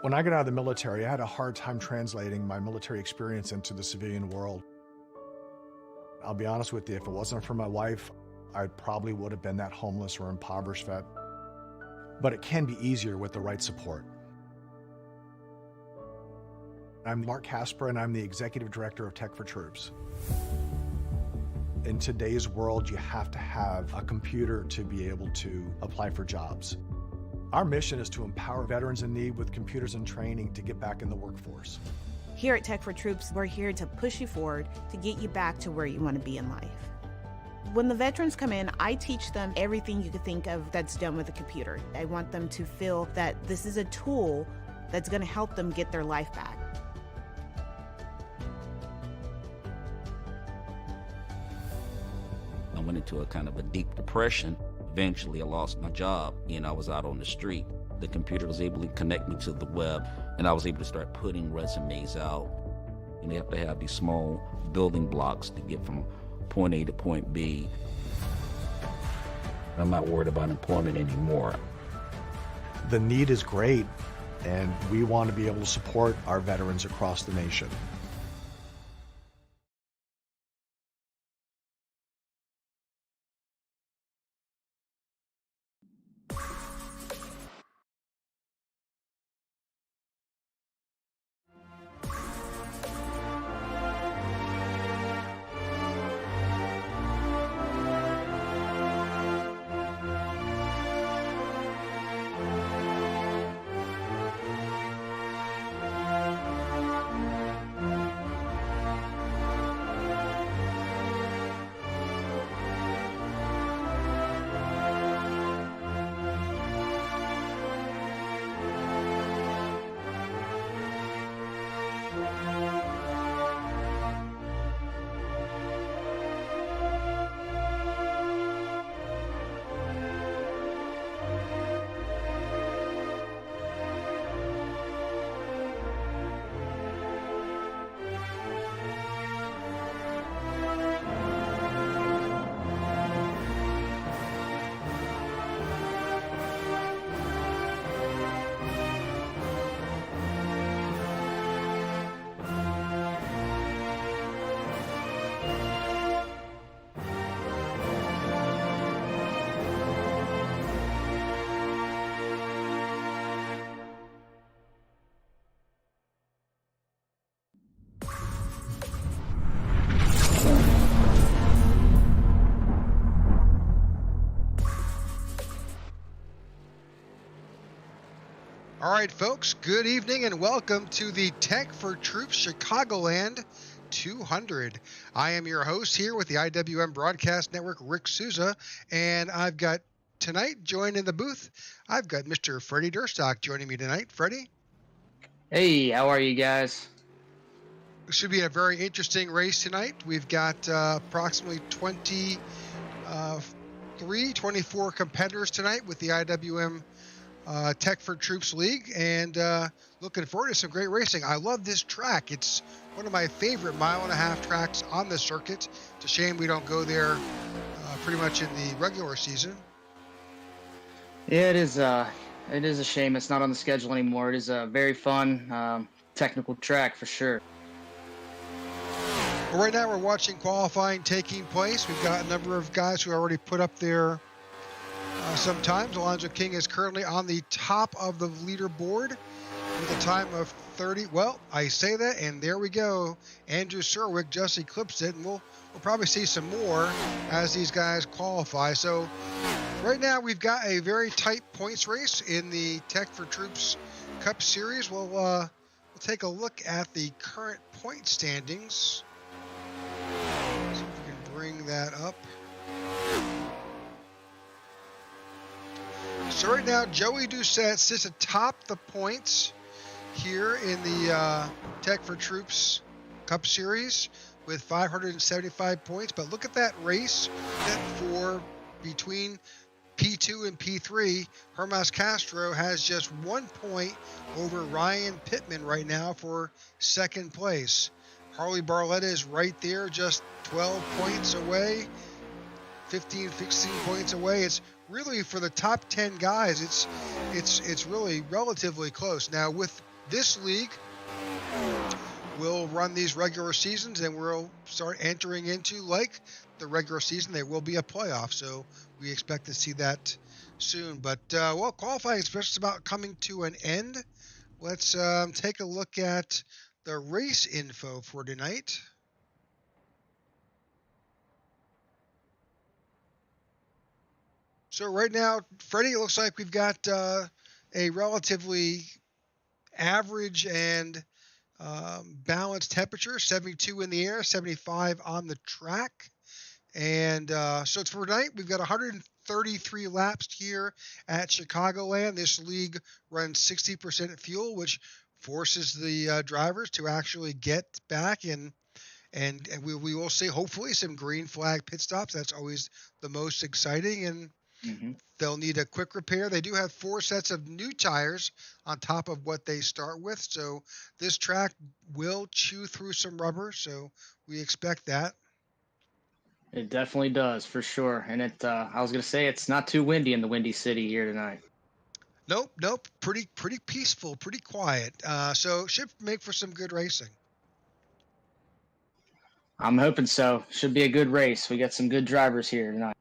When I got out of the military, I had a hard time translating my military experience into the civilian world. I'll be honest with you, if it wasn't for my wife, I probably would have been that homeless or impoverished vet. But it can be easier with the right support. I'm Mark Casper, and I'm the Executive Director of Tech for Troops. In today's world, you have to have a computer to be able to apply for jobs. Our mission is to empower veterans in need with computers and training to get back in the workforce. Here at Tech for Troops, we're here to push you forward to get you back to where you want to be in life. When the veterans come in, I teach them everything you could think of that's done with a computer. I want them to feel that this is a tool that's going to help them get their life back. I went into a kind of a deep depression. Eventually, I lost my job and I was out on the street. The computer was able to connect me to the web, and I was able to start putting resumes out. And you have to have these small building blocks to get from point A to point B. I'm not worried about employment anymore. The need is great, and we want to be able to support our veterans across the nation. All right, folks, good evening and welcome to the Tech for Troops Chicagoland 200. I am your host here with the IWM Broadcast Network, Rick Souza, and I've got tonight joined in the booth, I've got Mr. Freddie Durstock joining me tonight. Freddie? Hey, how are you guys? It should be a very interesting race tonight. We've got approximately 24 competitors tonight with the IWM Tech for Troops League, and looking forward to some great racing. I love this track. It's one of my favorite mile-and-a-half tracks on the circuit. It's a shame we don't go there pretty much in the regular season. Yeah, it is a shame it's not on the schedule anymore. It is a very fun technical track for sure. Well, right now we're watching qualifying taking place. We've got a number of guys who already put up their sometimes. Alonzo King is currently on the top of the leaderboard with a time of 30. Well, I say that, and there we go. Andrew Serwick just eclipsed it, and we'll probably see some more as these guys qualify. So right now we've got a very tight points race in the Tech for Troops Cup Series. We'll take a look at the current point standings. See if we can bring that up. So right now, Joey Doucette sits atop the points here in the Tech for Troops Cup Series with 575 points. But look at that race for between P2 and P3. Hermas Castro has just 1 point over Ryan Pittman right now for second place. Harley Barletta is right there, just 12 points away, 15, 16 points away. It's really for the top 10 guys, it's really relatively close. Now with this league will run these regular seasons, and we'll start entering into, like the regular season, there will be a playoff. So we expect to see that soon. But, well, qualifying is just about coming to an end. Let's take a look at the race info for tonight. So right now, Freddie, it looks like we've got a relatively average and balanced temperature, 72 in the air, 75 on the track. And so for tonight, we've got 133 laps here at Chicagoland. This league runs 60% fuel, which forces the drivers to actually get back and we will see hopefully some green flag pit stops. That's always the most exciting, and they'll need a quick repair. They do have 4 sets of new tires on top of what they start with, so this track will chew through some rubber, so we expect that. It definitely does, for sure. And I was going to say, it's not too windy in the Windy City here tonight. Nope. Pretty peaceful, pretty quiet. So should make for some good racing. I'm hoping so. Should be a good race. We got some good drivers here tonight.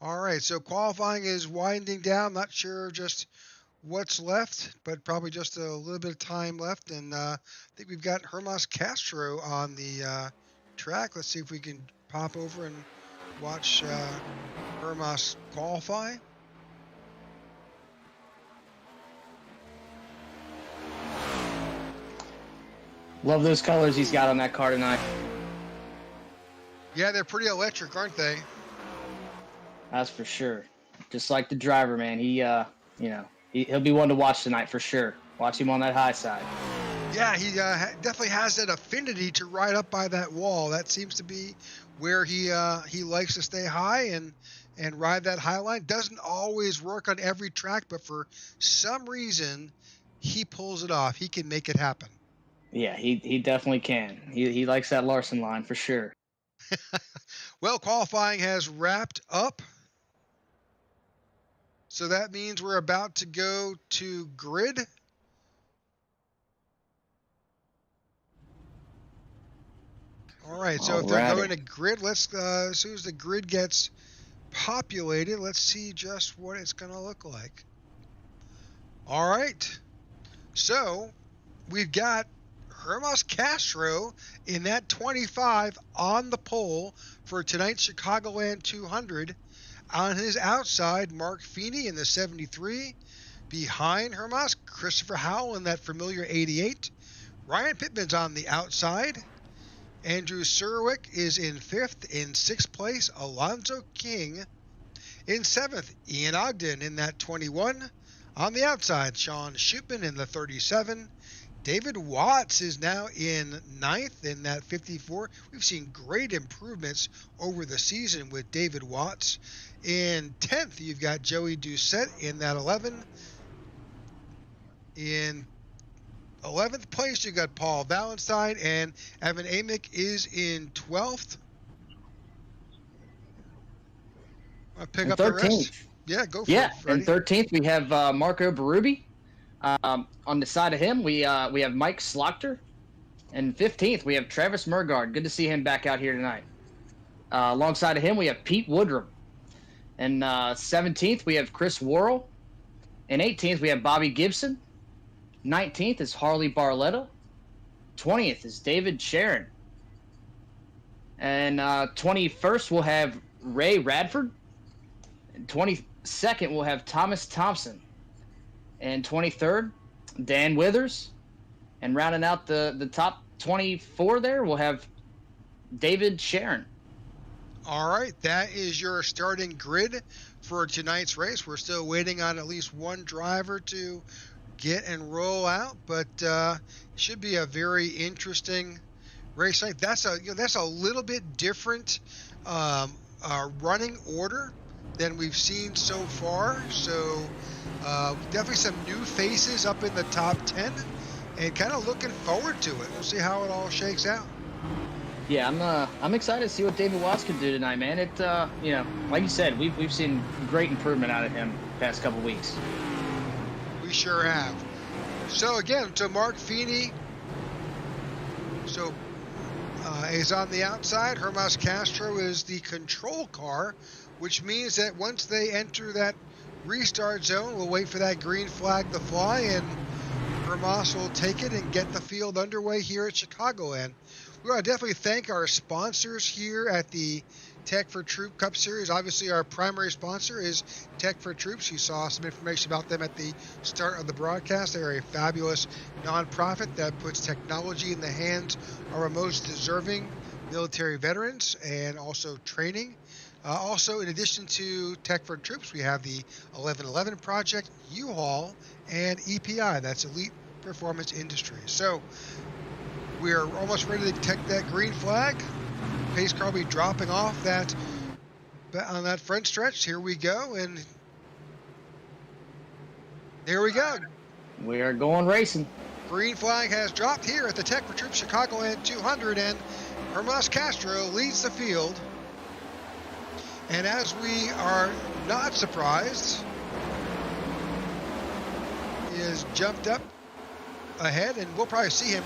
All right, so qualifying is winding down. Not sure just what's left, but probably just a little bit of time left. And I think we've got Hermas Castro on the track. Let's see if we can pop over and watch Hermas qualify. Love those colors he's got on that car tonight. Yeah, they're pretty electric, aren't they? That's for sure. Just like the driver, man. He'll be one to watch tonight for sure. Watch him on that high side. Yeah, he definitely has that affinity to ride up by that wall. That seems to be where he likes to stay high and ride that high line. Doesn't always work on every track, but for some reason, he pulls it off. He can make it happen. Yeah, he definitely can. He likes that Larson line for sure. Well, qualifying has wrapped up. So that means we're about to go to grid. All right, so if they're going to grid, let's as soon as the grid gets populated, let's see just what it's going to look like. All right, so we've got Hermas Castro in that 25 on the pole for tonight's Chicagoland 200. On his outside, Mark Feeney in the 73. Behind Hermas, Christopher Howell in that familiar 88. Ryan Pittman's on the outside. Andrew Surwick is in 5th. In 6th place, Alonzo King. In 7th, Ian Ogden in that 21. On the outside, Sean Shupman in the 37. David Watts is now in 9th in that 54. We've seen great improvements over the season with David Watts. In 10th, you've got Joey Doucette in that 11. In 11th place, you've got Paul Valentine, and Evan Amick is in 12th. I'll pick up 13th. The rest. Yeah, go for it, Freddie. In 13th, we have Marco Berube. On the side of him, we have Mike Slaughter. And 15th, we have Travis Murgaard. Good to see him back out here tonight. Alongside of him, we have Pete Woodrum. And 17th, we have Chris Worrell. And 18th, we have Bobby Gibson. 19th is Harley Barletta. 20th is David Sharon. And 21st, we'll have Ray Radford. And 22nd, we'll have Thomas Thompson. And 23rd, Dan Withers. And rounding out the top 24 there, we'll have David Sharon. All right, that is your starting grid for tonight's race. We're still waiting on at least one driver to get and roll out, but should be a very interesting race night. That's a little bit different running order than we've seen so far. So definitely some new faces up in the top 10, and kind of looking forward to it. We'll see how it all shakes out. Yeah, I'm excited to see what David Watts can do tonight, man. It like you said, we've seen great improvement out of him the past couple weeks. We sure have. So again, Mark Feeney is on the outside. Hermas Castro is the control car, which means that once they enter that restart zone, we'll wait for that green flag to fly, and Hermas will take it and get the field underway here at Chicagoland. We want to definitely thank our sponsors here at the Tech for Troop Cup Series. Obviously, our primary sponsor is Tech for Troops. You saw some information about them at the start of the broadcast. They are a fabulous nonprofit that puts technology in the hands of our most deserving military veterans and also training. Also, in addition to Tech for Troops, we have the 1111 Project, U-Haul, and EPI. That's Elite Performance Industries. So we are almost ready to detect that green flag. Pace car will be dropping off on that front stretch. Here we go, and there we go. We are going racing. Green flag has dropped here at the Tech for Troops Chicagoland 200, and Hermas Castro leads the field. And as we are not surprised, he has jumped up ahead, and we'll probably see him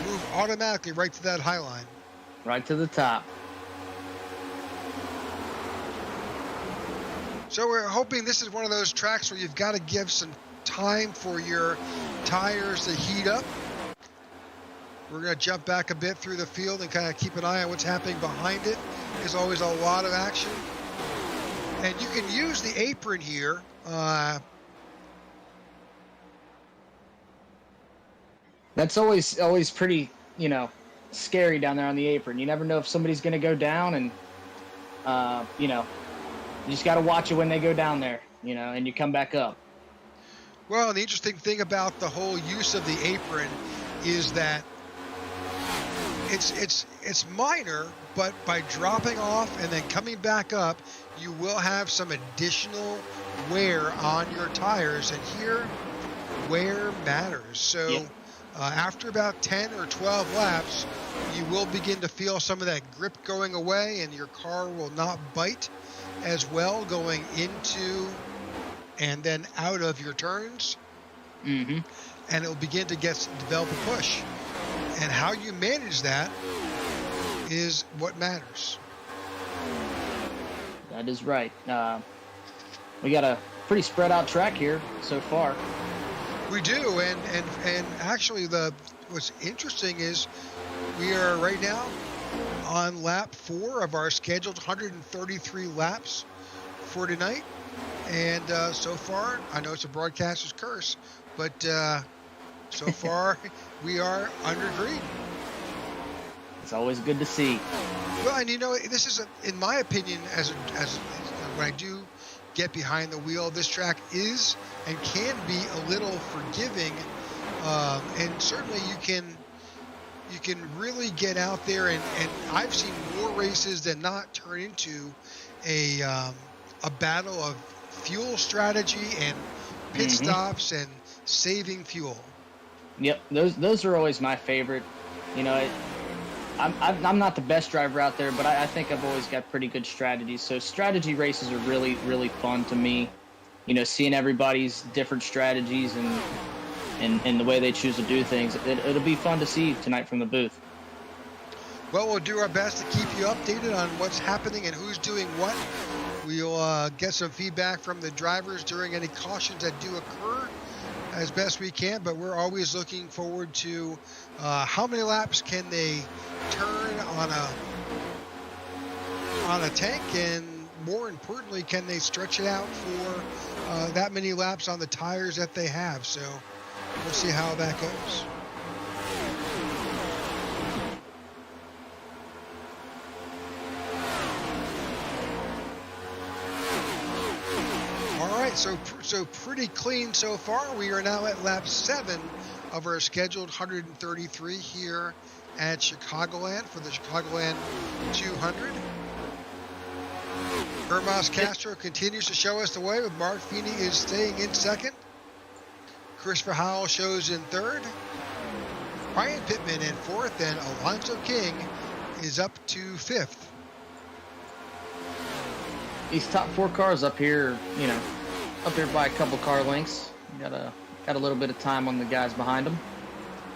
move automatically right to that high line. Right to the top. So we're hoping this is one of those tracks where you've got to give some time for your tires to heat up. We're going to jump back a bit through the field and kind of keep an eye on what's happening behind it. There's always a lot of action. And you can use the apron here. That's always pretty, scary down there on the apron. You never know if somebody's going to go down, and you just got to watch it when they go down there, and you come back up. Well, the interesting thing about the whole use of the apron is that it's minor, but by dropping off and then coming back up, you will have some additional wear on your tires, and here wear matters. So Yep. After about 10 or 12 laps, you will begin to feel some of that grip going away, and your car will not bite as well going into and then out of your turns. Mm-hmm. And it will begin to develop a push. And how you manage that is what matters. That is right. We got a pretty spread out track here so far. We do, and actually what's interesting is we are right now on lap 4 of our scheduled 133 laps for tonight. And so far, I know it's a broadcaster's curse, but so far we are under green. It's always good to see. Well, and this is, in my opinion, as when I do get behind the wheel, this track is and can be a little forgiving, and certainly you can really get out there, and I've seen more races than not turn into a battle of fuel strategy and pit stops and saving fuel. Yep, those are always my favorite. I'm not the best driver out there, but I think I've always got pretty good strategies. So strategy races are really, really fun to me. Seeing everybody's different strategies and the way they choose to do things. It'll be fun to see tonight from the booth. Well, we'll do our best to keep you updated on what's happening and who's doing what. We'll get some feedback from the drivers during any cautions that do occur as best we can, but we're always looking forward to how many laps can they turn on a tank, and more importantly, can they stretch it out for that many laps on the tires that they have. So we'll see how that goes. All right, so pretty clean so far. We are now at lap 7 of our scheduled 133 here at Chicagoland for the Chicagoland 200. Hermas Castro continues to show us the way, with Mark Feeney is staying in second. Christopher Howell shows in third. Brian Pittman in fourth, and Alonzo King is up to fifth. These top 4 cars up here, up here by a couple car lengths. You got a got a little bit of time on the guys behind them.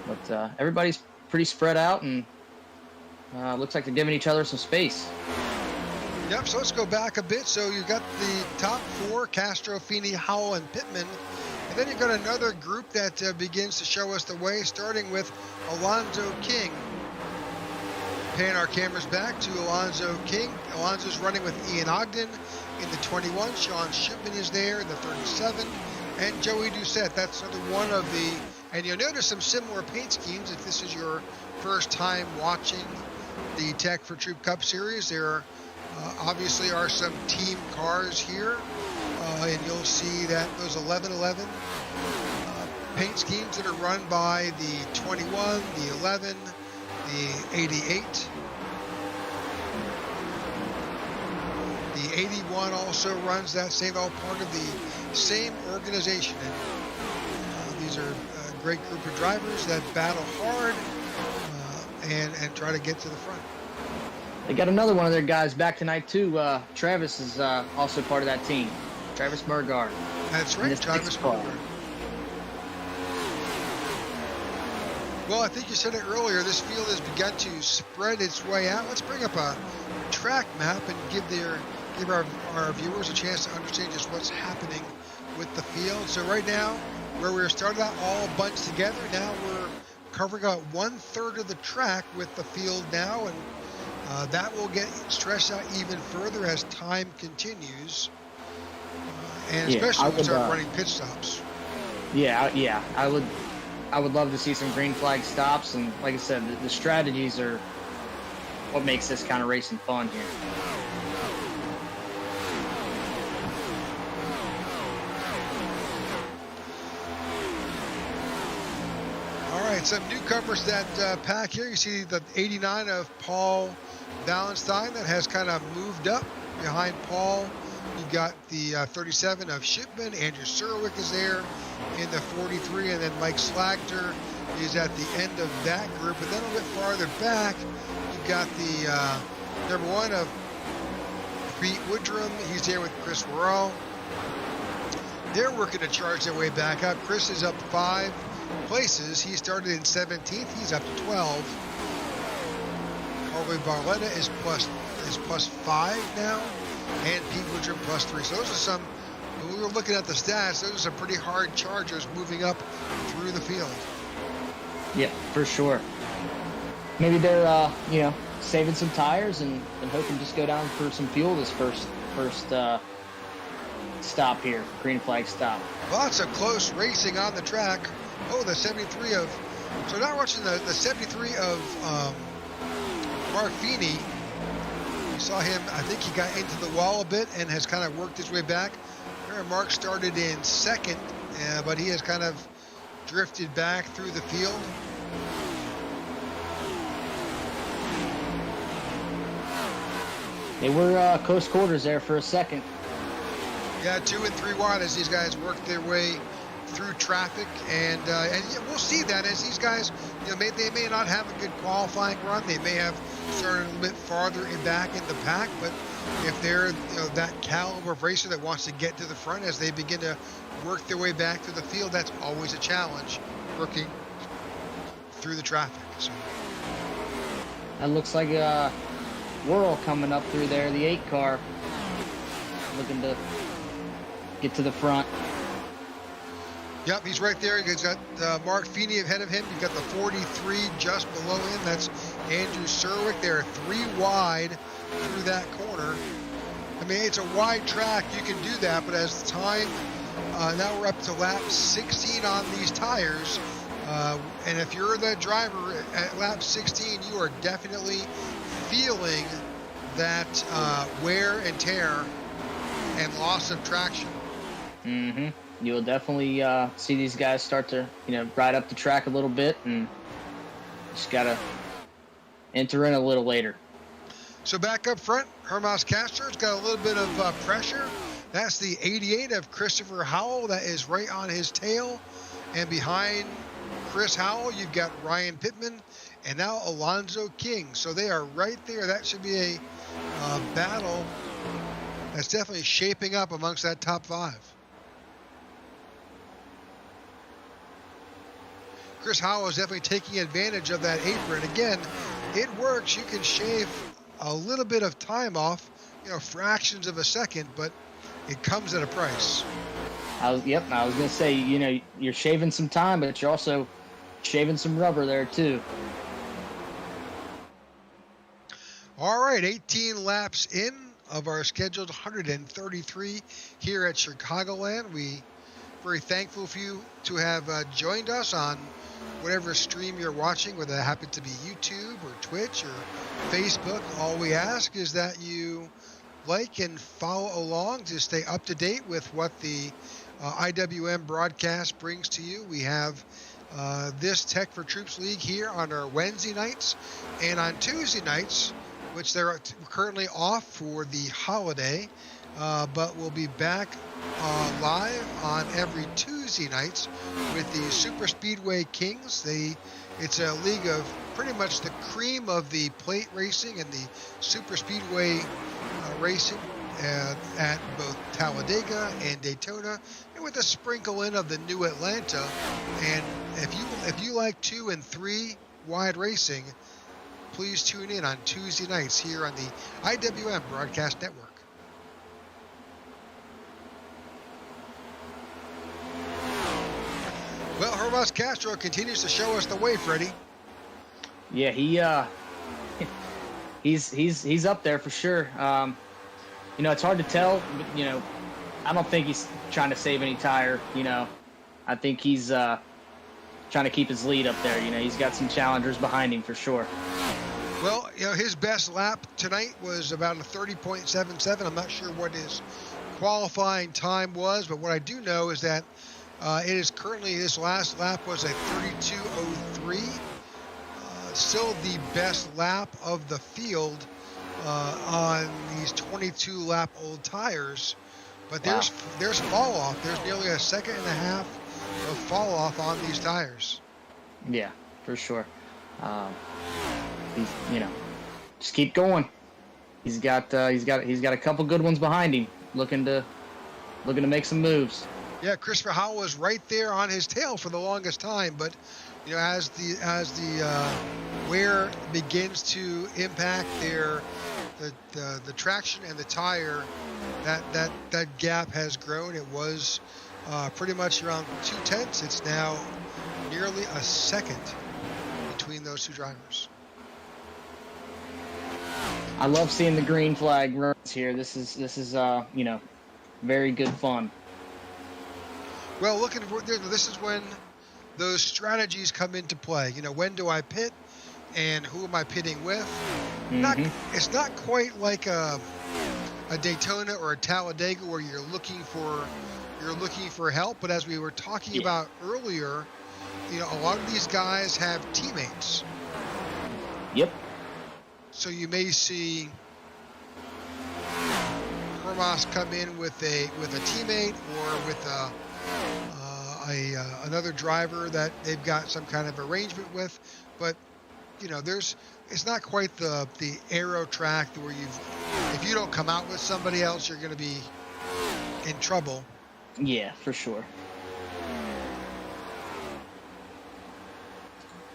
But everybody's pretty spread out, and looks like they're giving each other some space. Yep, so let's go back a bit. So you've got the top four, Castro, Feeney, Howell, and Pittman. And then you've got another group that begins to show us the way, starting with Alonzo King. Pan our cameras back to Alonzo King. Alonzo's running with Ian Ogden in the 21. Sean Shipman is there in the 37. And Joey Doucette. That's another one of the... And you'll notice some similar paint schemes if this is your first time watching the Tech for Troop Cup Series. There obviously are some team cars here. And you'll see that those 11-11 paint schemes that are run by the 21, the 11, the 88. The 81 also runs that same, all part of the same organization. And these are a great group of drivers that battle hard and try to get to the front. They got another one of their guys back tonight too. Travis is also part of that team. Travis Murgaard. That's right, Travis Murgaard. Well, I think you said it earlier. This field has begun to spread its way out. Let's bring up a track map and give our viewers a chance to understand just what's happening with the field. So right now, where we were started out all bunched together, now we're covering about 1/3 of the track with the field now, and that will get stretched out even further as time continues, and especially when we start running pit stops. Yeah, I would love to see some green flag stops, and like I said, the strategies are what makes this kind of racing fun here. All right, some newcomers that pack here. You see the 89 of Paul Valenstein that has kind of moved up behind Paul. You got the 37 of Shipman. Andrew Serwick is there in the 43, and then Mike Slagter is at the end of that group. And then a bit farther back, you got the number 1 of Pete Woodrum. He's there with Chris Worrell. They're working to charge their way back up. Chris is up 5 places. He started in 17th. He's up to 12. Harvey Barletta is plus 5 now, and Pete Woodrum plus 3. So those are some, when we were looking at the stats, those are some pretty hard chargers moving up through the field. Yeah, for sure. Maybe they're saving some tires and hoping to just go down for some fuel this first stop here, green flag stop. Lots of close racing on the track. Oh, the 73 of, so now we're watching the 73 of Mark Feeney. We saw him, I think he got into the wall a bit and has kind of worked his way back. Mark started in second, but he has kind of drifted back through the field. They were close quarters there for a second. Yeah, 2 and 3 wide as these guys work their way through traffic, and we'll see that as these guys, they may not have a good qualifying run. They may have started a little bit farther back in the pack, but if they're that caliber of racer that wants to get to the front as they begin to work their way back to the field, that's always a challenge, working through the traffic. So. That looks like a Whirl coming up through there, the 8 car, looking to get to the front. Yep, he's right there. He's got Mark Feeney ahead of him. You've got the 43 just below him. That's Andrew Serwick. They're 3 wide through that corner. I mean, it's a wide track. You can do that, but as time, now we're up to lap 16 on these tires. And if you're the driver at lap 16, you are definitely feeling that wear and tear and loss of traction. Mm-hmm. You'll definitely see these guys start to, ride up the track a little bit, and just got to enter in a little later. So back up front, Hermas Castro's got a little bit of pressure. That's the 88 of Christopher Howell that is right on his tail. And behind Chris Howell, you've got Ryan Pittman and now Alonzo King. So they are right there. That should be a battle that's definitely shaping up amongst that top 5. Chris Howell is definitely taking advantage of that apron. Again, it works. You can shave a little bit of time off, fractions of a second, but it comes at a price. I was going to say, you're shaving some time, but you're also shaving some rubber there too. All right, 18 laps in of our scheduled 133 here at Chicagoland. We very thankful for you to have joined us on whatever stream you're watching, whether that happens to be YouTube or Twitch or Facebook. All we ask is that you like and follow along to stay up to date with what the IWM broadcast brings to you. We have this Tech for Troops League here on our Wednesday nights, and on Tuesday nights, which they're currently off for the holiday, but we'll be back live on every Tuesday nights with the Super Speedway Kings. It's a league of pretty much the cream of the plate racing and the Super Speedway racing at both Talladega and Daytona, and with a sprinkle in of the new Atlanta. And if you like 2 and 3 wide racing, please tune in on Tuesday nights here on the IWM Broadcast Network. Well, Hermas Castro continues to show us the way, Freddie. Yeah, he's up there for sure. It's hard to tell, but, I don't think he's trying to save any tire. I think he's trying to keep his lead up there. He's got some challengers behind him for sure. Well, his best lap tonight was about a 30.77. I'm not sure what his qualifying time was, but what I do know is that it is currently, his last lap was a 32.03. Still the best lap of the field on these 22-lap-old tires. But there's fall off. There's nearly a second and a half of fall off on these tires. Yeah, for sure. Just keep going. He's got a couple good ones behind him, looking to make some moves. Yeah, Christopher Howell was right there on his tail for the longest time, but as the wear begins to impact the traction and the tire, that gap has grown. It was pretty much around 0.2. It's now nearly a second between those two drivers. I love seeing the green flag runs here. This is very good fun. Well, this is when those strategies come into play. When do I pit, and who am I pitting with? Mm-hmm. It's not quite like a Daytona or a Talladega where you're looking for help. But as we were talking about earlier, a lot of these guys have teammates. Yep. So you may see Hermas come in with a teammate or with another driver that they've got some kind of arrangement with, but it's not quite the aero track where if you don't come out with somebody else, you're going to be in trouble. Yeah, for sure.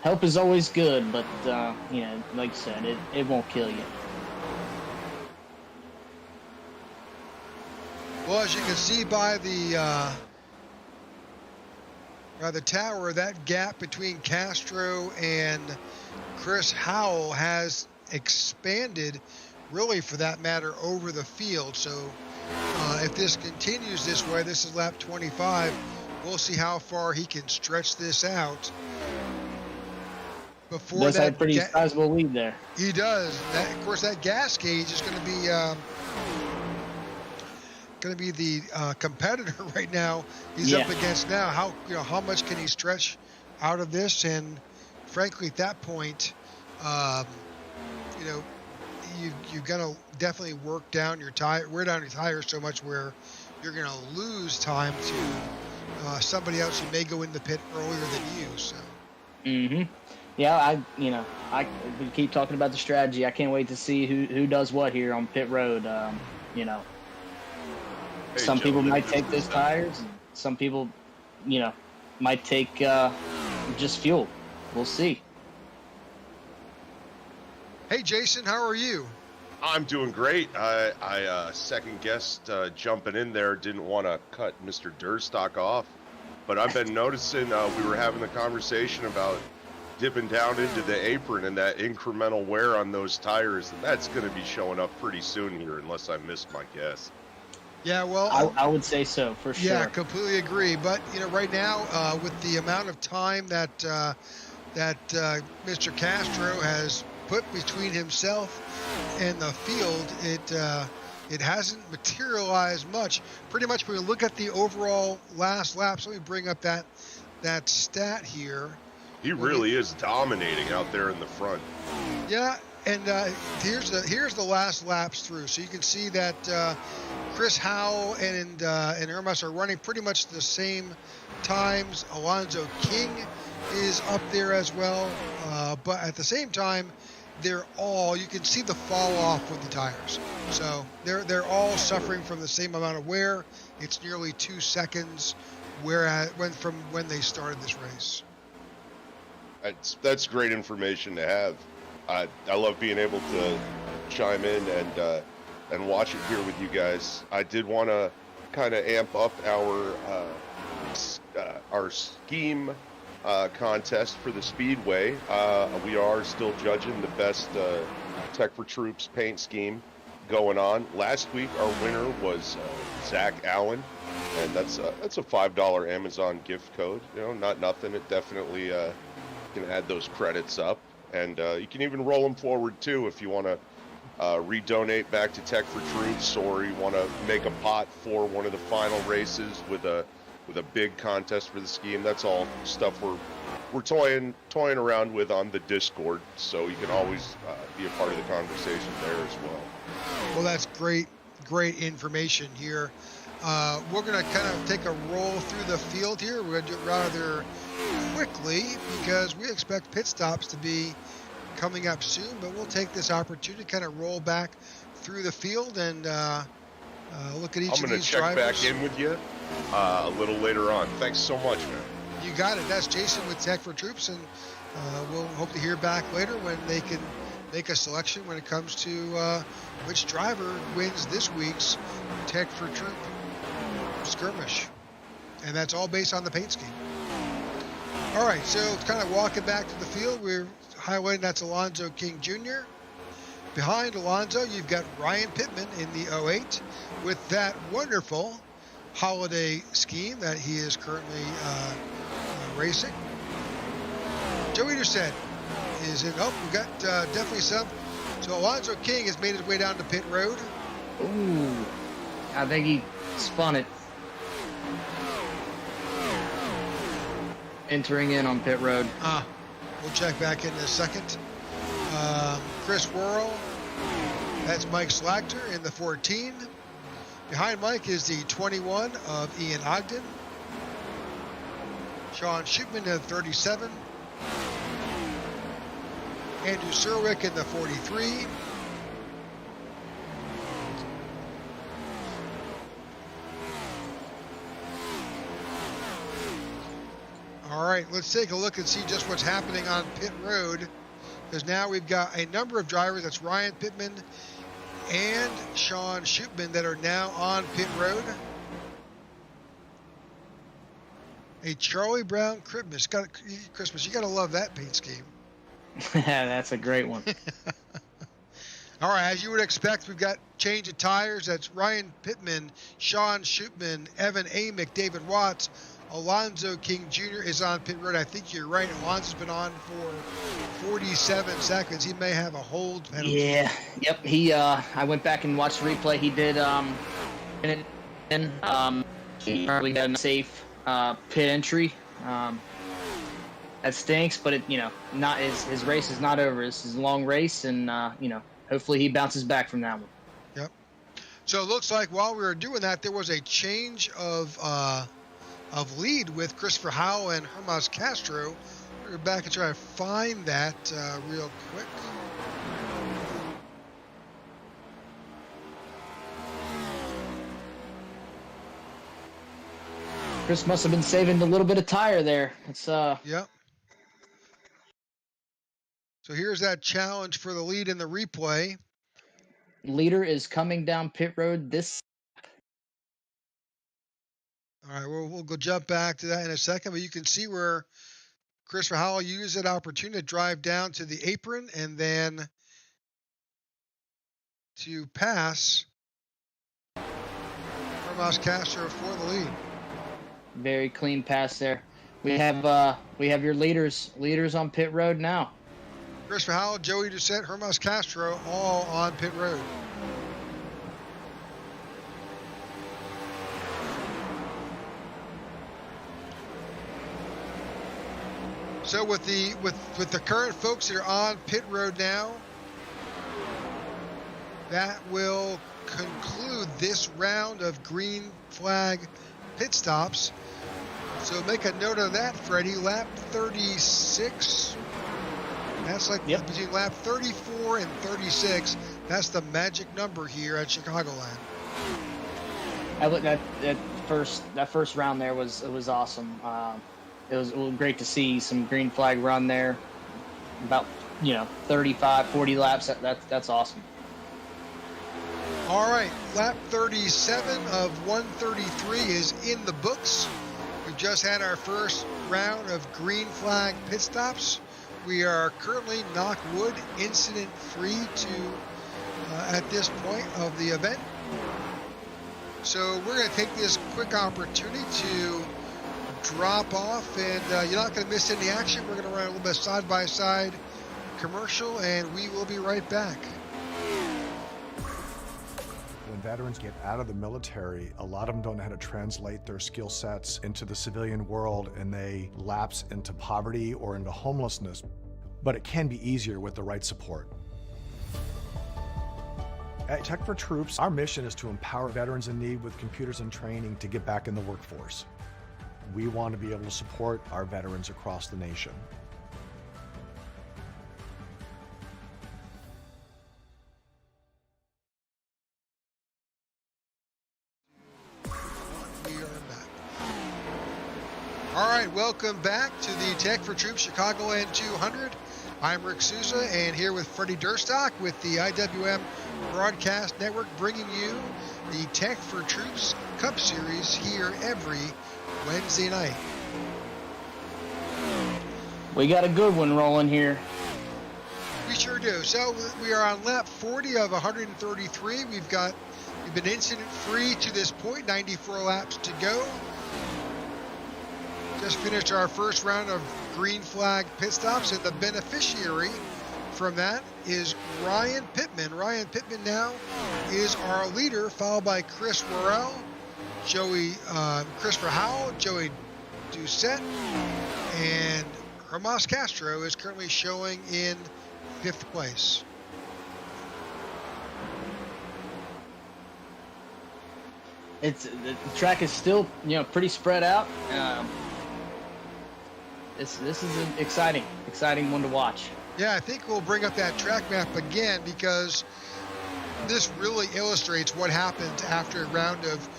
Help is always good, but like you said, it won't kill you. Well, as you can see by the tower, that gap between Castro and Chris Howell has expanded, really, for that matter, over the field. So if this continues this way, this is lap 25, we'll see how far he can stretch this out. Before does have pretty sizable lead there. He does. Of course, that gas gauge is going to be the competitor right now. He's up against now. How much can he stretch out of this? And frankly, at that point, you've got to definitely wear down your tires so much where you're going to lose time to somebody else who may go in the pit earlier than you. So. Mm-hmm. Yeah, we keep talking about the strategy. I can't wait to see who does what here on pit road. Some people might take those tires. Some people, might take just fuel. We'll see. Hey, Jason, how are you? I'm doing great. I second guessed jumping in there. Didn't want to cut Mr. Durstock off, but I've been noticing we were having the conversation about dipping down into the apron and that incremental wear on those tires, and that's going to be showing up pretty soon here, unless I missed my guess. Yeah, well, I would say so for sure. Yeah, completely agree. But right now, with the amount of time that Mr. Castro has put between himself and the field, it hasn't materialized much. Pretty much, when we look at the overall last laps, let me bring up that stat here. He really is dominating out there in the front. Yeah, and here's the last laps through, so you can see that Chris Howe and Hermas are running pretty much the same times. Alonzo King is up there as well, but at the same time, you can see the fall off with the tires. So they're all suffering from the same amount of wear. It's nearly 2 seconds from when they started this race. That's great information to have. I love being able to chime in and watch it here with you guys. I did want to kind of amp up our scheme contest for the Speedway. We are still judging the best Tech for Troops paint scheme going on. Last week, our winner was Zach Allen, and that's a $5 Amazon gift code. Not nothing. It definitely can add those credits up, and you can even roll them forward too if you want to redonate back to Tech for Troops, or you want to make a pot for one of the final races with a big contest for the scheme. That's all stuff we're toying around with on the Discord, so you can always be a part of the conversation there as well. Well, that's great information here. We're going to kind of take a roll through the field here. We're going to do it rather quickly because we expect pit stops to be coming up soon, but we'll take this opportunity to kind of roll back through the field and look at each of these drivers. I'm going to check back in with you a little later on. Thanks so much, man. You got it. That's Jason with Tech for Troops, and we'll hope to hear back later when they can make a selection when it comes to which driver wins this week's Tech for Troop skirmish. And that's all based on the paint scheme. All right, so kind of walking back to the field, we're highlighting that's Alonzo King Jr. Behind Alonzo, you've got Ryan Pittman in the 08 with that wonderful holiday scheme that he is currently racing. Joey Derced is in. Oh, we've got definitely some. So Alonzo King has made his way down to pit road. Ooh, I think he spun it. Entering in on pit road. We'll check back in a second. Chris Worrell, that's Mike Slagter in the 14. Behind Mike is the 21 of Ian Ogden. Sean Shootman in the 37. Andrew Serwick in the 43. All right, let's take a look and see just what's happening on pit road, because now we've got a number of drivers. That's Ryan Pittman and Sean Shootman that are now on pit road. A Charlie Brown Christmas. You got to love that paint scheme. That's a great one. All right, as you would expect, we've got change of tires. That's Ryan Pittman, Sean Shootman, Evan Amick, David Watts. Alonzo King Jr. is on pit road. I think you're right. Alonzo's been on for 47 seconds. He may have a hold penalty. Yeah. Yep. He. I went back and watched the replay. He did. He probably got a safe pit entry. That stinks, but not his race is not over. This is a long race, and hopefully he bounces back from that one. Yep. So it looks like while we were doing that, there was a change of lead with Christopher Howe and Hermas Castro. We're going to go back and try to find that real quick. Chris must have been saving a little bit of tire there. It's Yep. So here's that challenge for the lead in the replay. Leader is coming down pit road this. All right, we'll go jump back to that in a second, but you can see where Christopher Howell used that opportunity to drive down to the apron and then to pass Hermas Castro for the lead. Very clean pass there. We have your leaders on pit road now. Christopher Howell, Joey Doucette, Hermas Castro, all on pit road. So with the current folks that are on pit road now, that will conclude this round of green flag pit stops. So make a note of that, Freddie. Lap 36. That's like between lap 34 and 36. That's the magic number here at Chicagoland. I looked at that first round there was awesome. It was great to see some green flag run there. About 35, 40 laps. That's awesome. All right, lap 37 of 133 is in the books. We've just had our first round of green flag pit stops. We are currently, knock wood, incident free at this point of the event. So we're going to take this quick opportunity to drop off, and you're not going to miss any action. We're going to run a little bit side-by-side commercial, and we will be right back. When veterans get out of the military, a lot of them don't know how to translate their skill sets into the civilian world, and they lapse into poverty or into homelessness. But it can be easier with the right support. At Tech for Troops, our mission is to empower veterans in need with computers and training to get back in the workforce. We want to be able to support our veterans across the nation. All right, welcome back to the Tech for Troops Chicagoland 200. I'm Rick Souza, and here with Freddie Durstock with the IWM Broadcast Network, bringing you the Tech for Troops Cup Series here every Wednesday night. We got a good one rolling here. We sure do. So we are on lap 40 of 133. We've been incident free to this point, 94 laps to go. Just finished our first round of green flag pit stops, and the beneficiary from that is Ryan Pittman. Ryan Pittman now is our leader, followed by Chris Worrell, Christopher Howell, Joey Doucette, and Hermas Castro is currently showing in 5th place. The track is still pretty spread out. This is an exciting one to watch. Yeah, I think we'll bring up that track map again, because this really illustrates what happens after a round of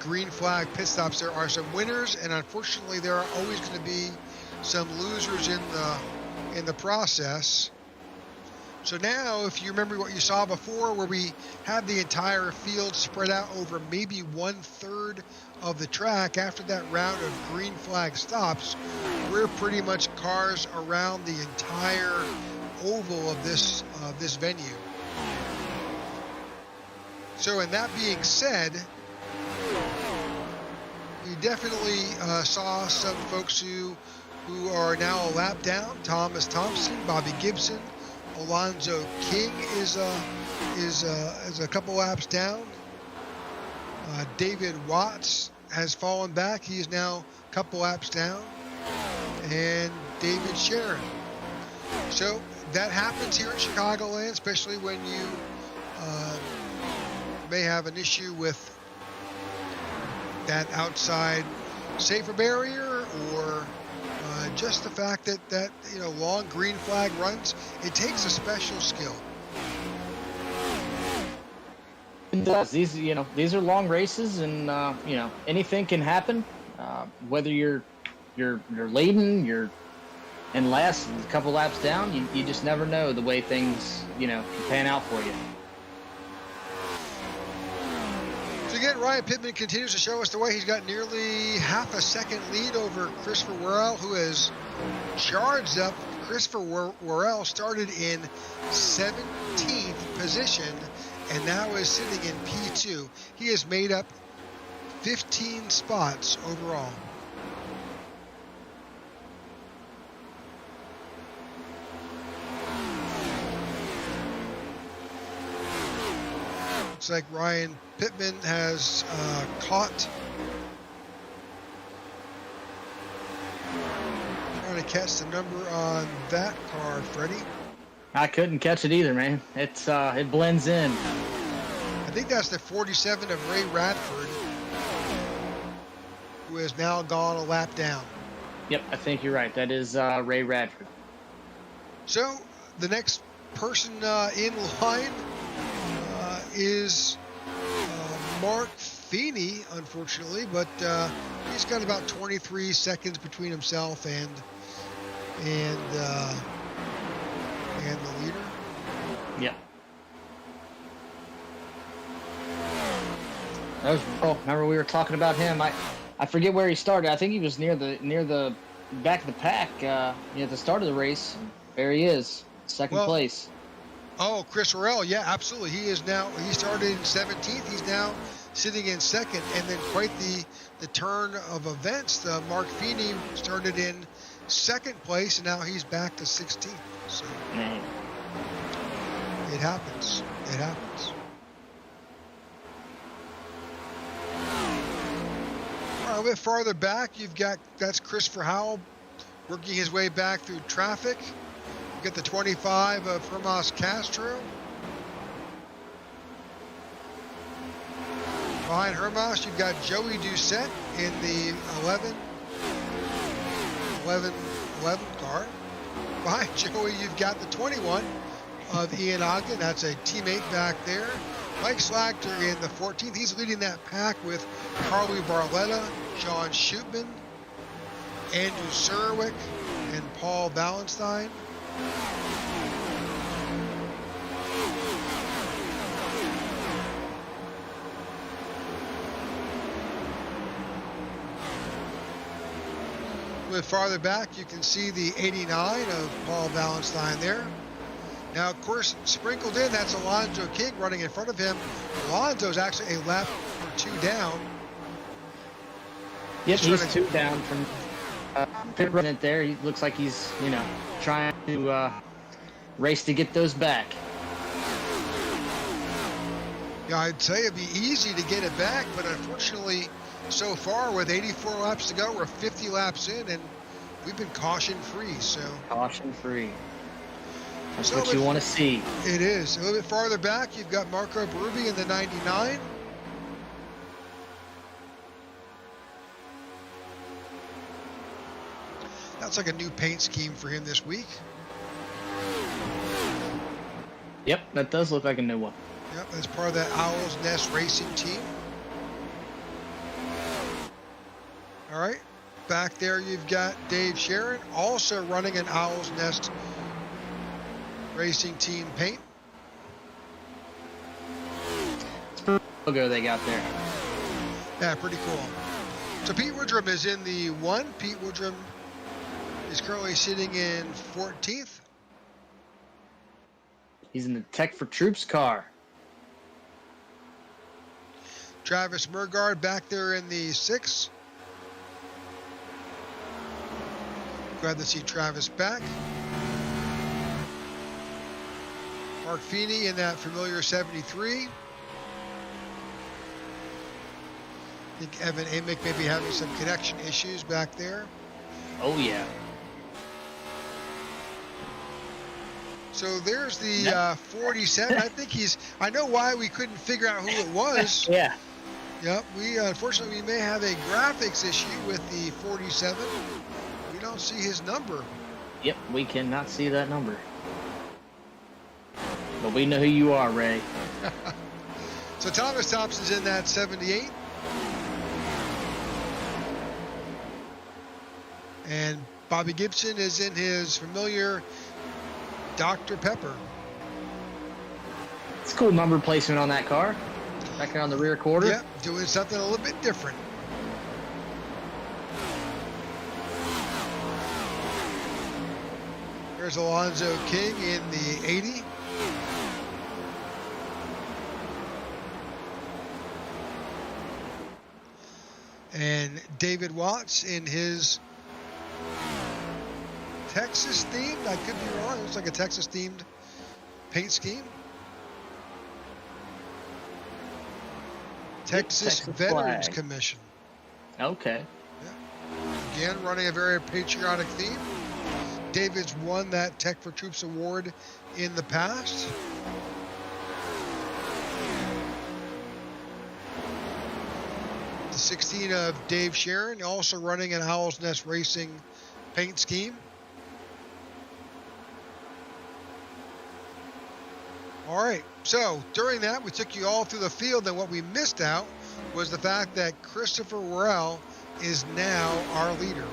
green flag pit stops. There are some winners, and unfortunately there are always going to be some losers in the process. So now, if you remember what you saw before, where we had the entire field spread out over maybe 1/3 of the track, after that round of green flag stops, we're pretty much cars around the entire oval of this venue. So, in that being said, we definitely saw some folks who are now a lap down. Thomas Thompson, Bobby Gibson, Alonzo King is a couple laps down. David Watts has fallen back. He is now a couple laps down. And David Sharon. So that happens here at Chicagoland, especially when you may have an issue with that outside safer barrier, or just the fact that long green flag runs, it takes a special skill. It does. These are long races, and anything can happen. Whether you're laden, you're And last, a couple laps down, you just never know the way things, can pan out for you. So again, Ryan Pittman continues to show us the way. He's got nearly half a second lead over Christopher Worrell, who has charged up. Christopher Worrell started in 17th position and now is sitting in P2. He has made up 15 spots overall. Looks like Ryan Pittman has caught. Trying to catch the number on that car, Freddie. I couldn't catch it either, man. It's it blends in. I think that's the 47 of Ray Radford, who has now gone a lap down. Yep, I think you're right. That is Ray Radford. So the next person in line is Mark Feeney, unfortunately, but he's got about 23 seconds between himself and the leader. Yep. Remember we were talking about him. I forget where he started. I think he was near the back of the pack at the start of the race. There he is, second place. Oh, Chris Worrell, yeah, absolutely. He started in 17th. He's now sitting in second, and then quite the turn of events. Mark Feeney started in second place, and now he's back to 16th. So it happens. It happens. All right, a little bit farther back, that's Christopher Howell working his way back through traffic. You get the 25 of Hermas Castro. Behind Hermas, you've got Joey Doucette in the 11 car. Behind Joey, you've got the 21 of Ian Ogden. That's a teammate back there. Mike Slagter in the 14th. He's leading that pack with Carly Barletta, John Shootman, Andrew Serwick, and Paul Ballenstein. A bit farther back, you can see the 89 of Paul Ballenstein there. Now, of course, sprinkled in, that's Alonzo King running in front of him. Alonzo's actually a lap or two down. Yep, he's 2 down from pit running there. He looks like he's, trying to race to get those back. Yeah, I'd say it'd be easy to get it back, but unfortunately, so far with 84 laps to go, we're 50 laps in, and we've been caution-free. So caution-free. That's what you want to see. It is. A little bit farther back, you've got Marco Berube in the 99. That's like a new paint scheme for him this week. Yep, that does look like a new one. Yep, that's part of that Owl's Nest racing team. All right, back there you've got Dave Sharon, also running an Owl's Nest racing team paint. It's pretty logo they got there. Yeah, pretty cool. So Pete Woodrum is in the 1. Pete Woodrum is currently sitting in 14th. He's in the Tech for Troops car. Travis Murgaard back there in the 6. Glad to see Travis back. Mark Feeney in that familiar 73. I think Evan Amick may be having some connection issues back there. Oh, yeah. So there's the 47. I think I know why we couldn't figure out who it was. Yeah. Yep. Unfortunately, we may have a graphics issue with the 47. We don't see his number. Yep, we cannot see that number. But we know who you are, Ray. So Thomas Thompson's in that 78. And Bobby Gibson is in his familiar Dr. Pepper. It's a cool number placement on that car. Back there on the rear quarter. Yep, doing something a little bit different. There's Alonzo King in the 80. And David Watts in his Texas themed, I could be wrong, it looks like a Texas themed paint scheme. Texas Veterans flag. Commission. Okay. Yeah. Again, running a very patriotic theme. David's won that Tech for Troops award in the past. The 16 of Dave Sharon, also running an Owl's Nest Racing paint scheme. All right, so during that, we took you all through the field, and what we missed out was the fact that Christopher Worrell is now our leader.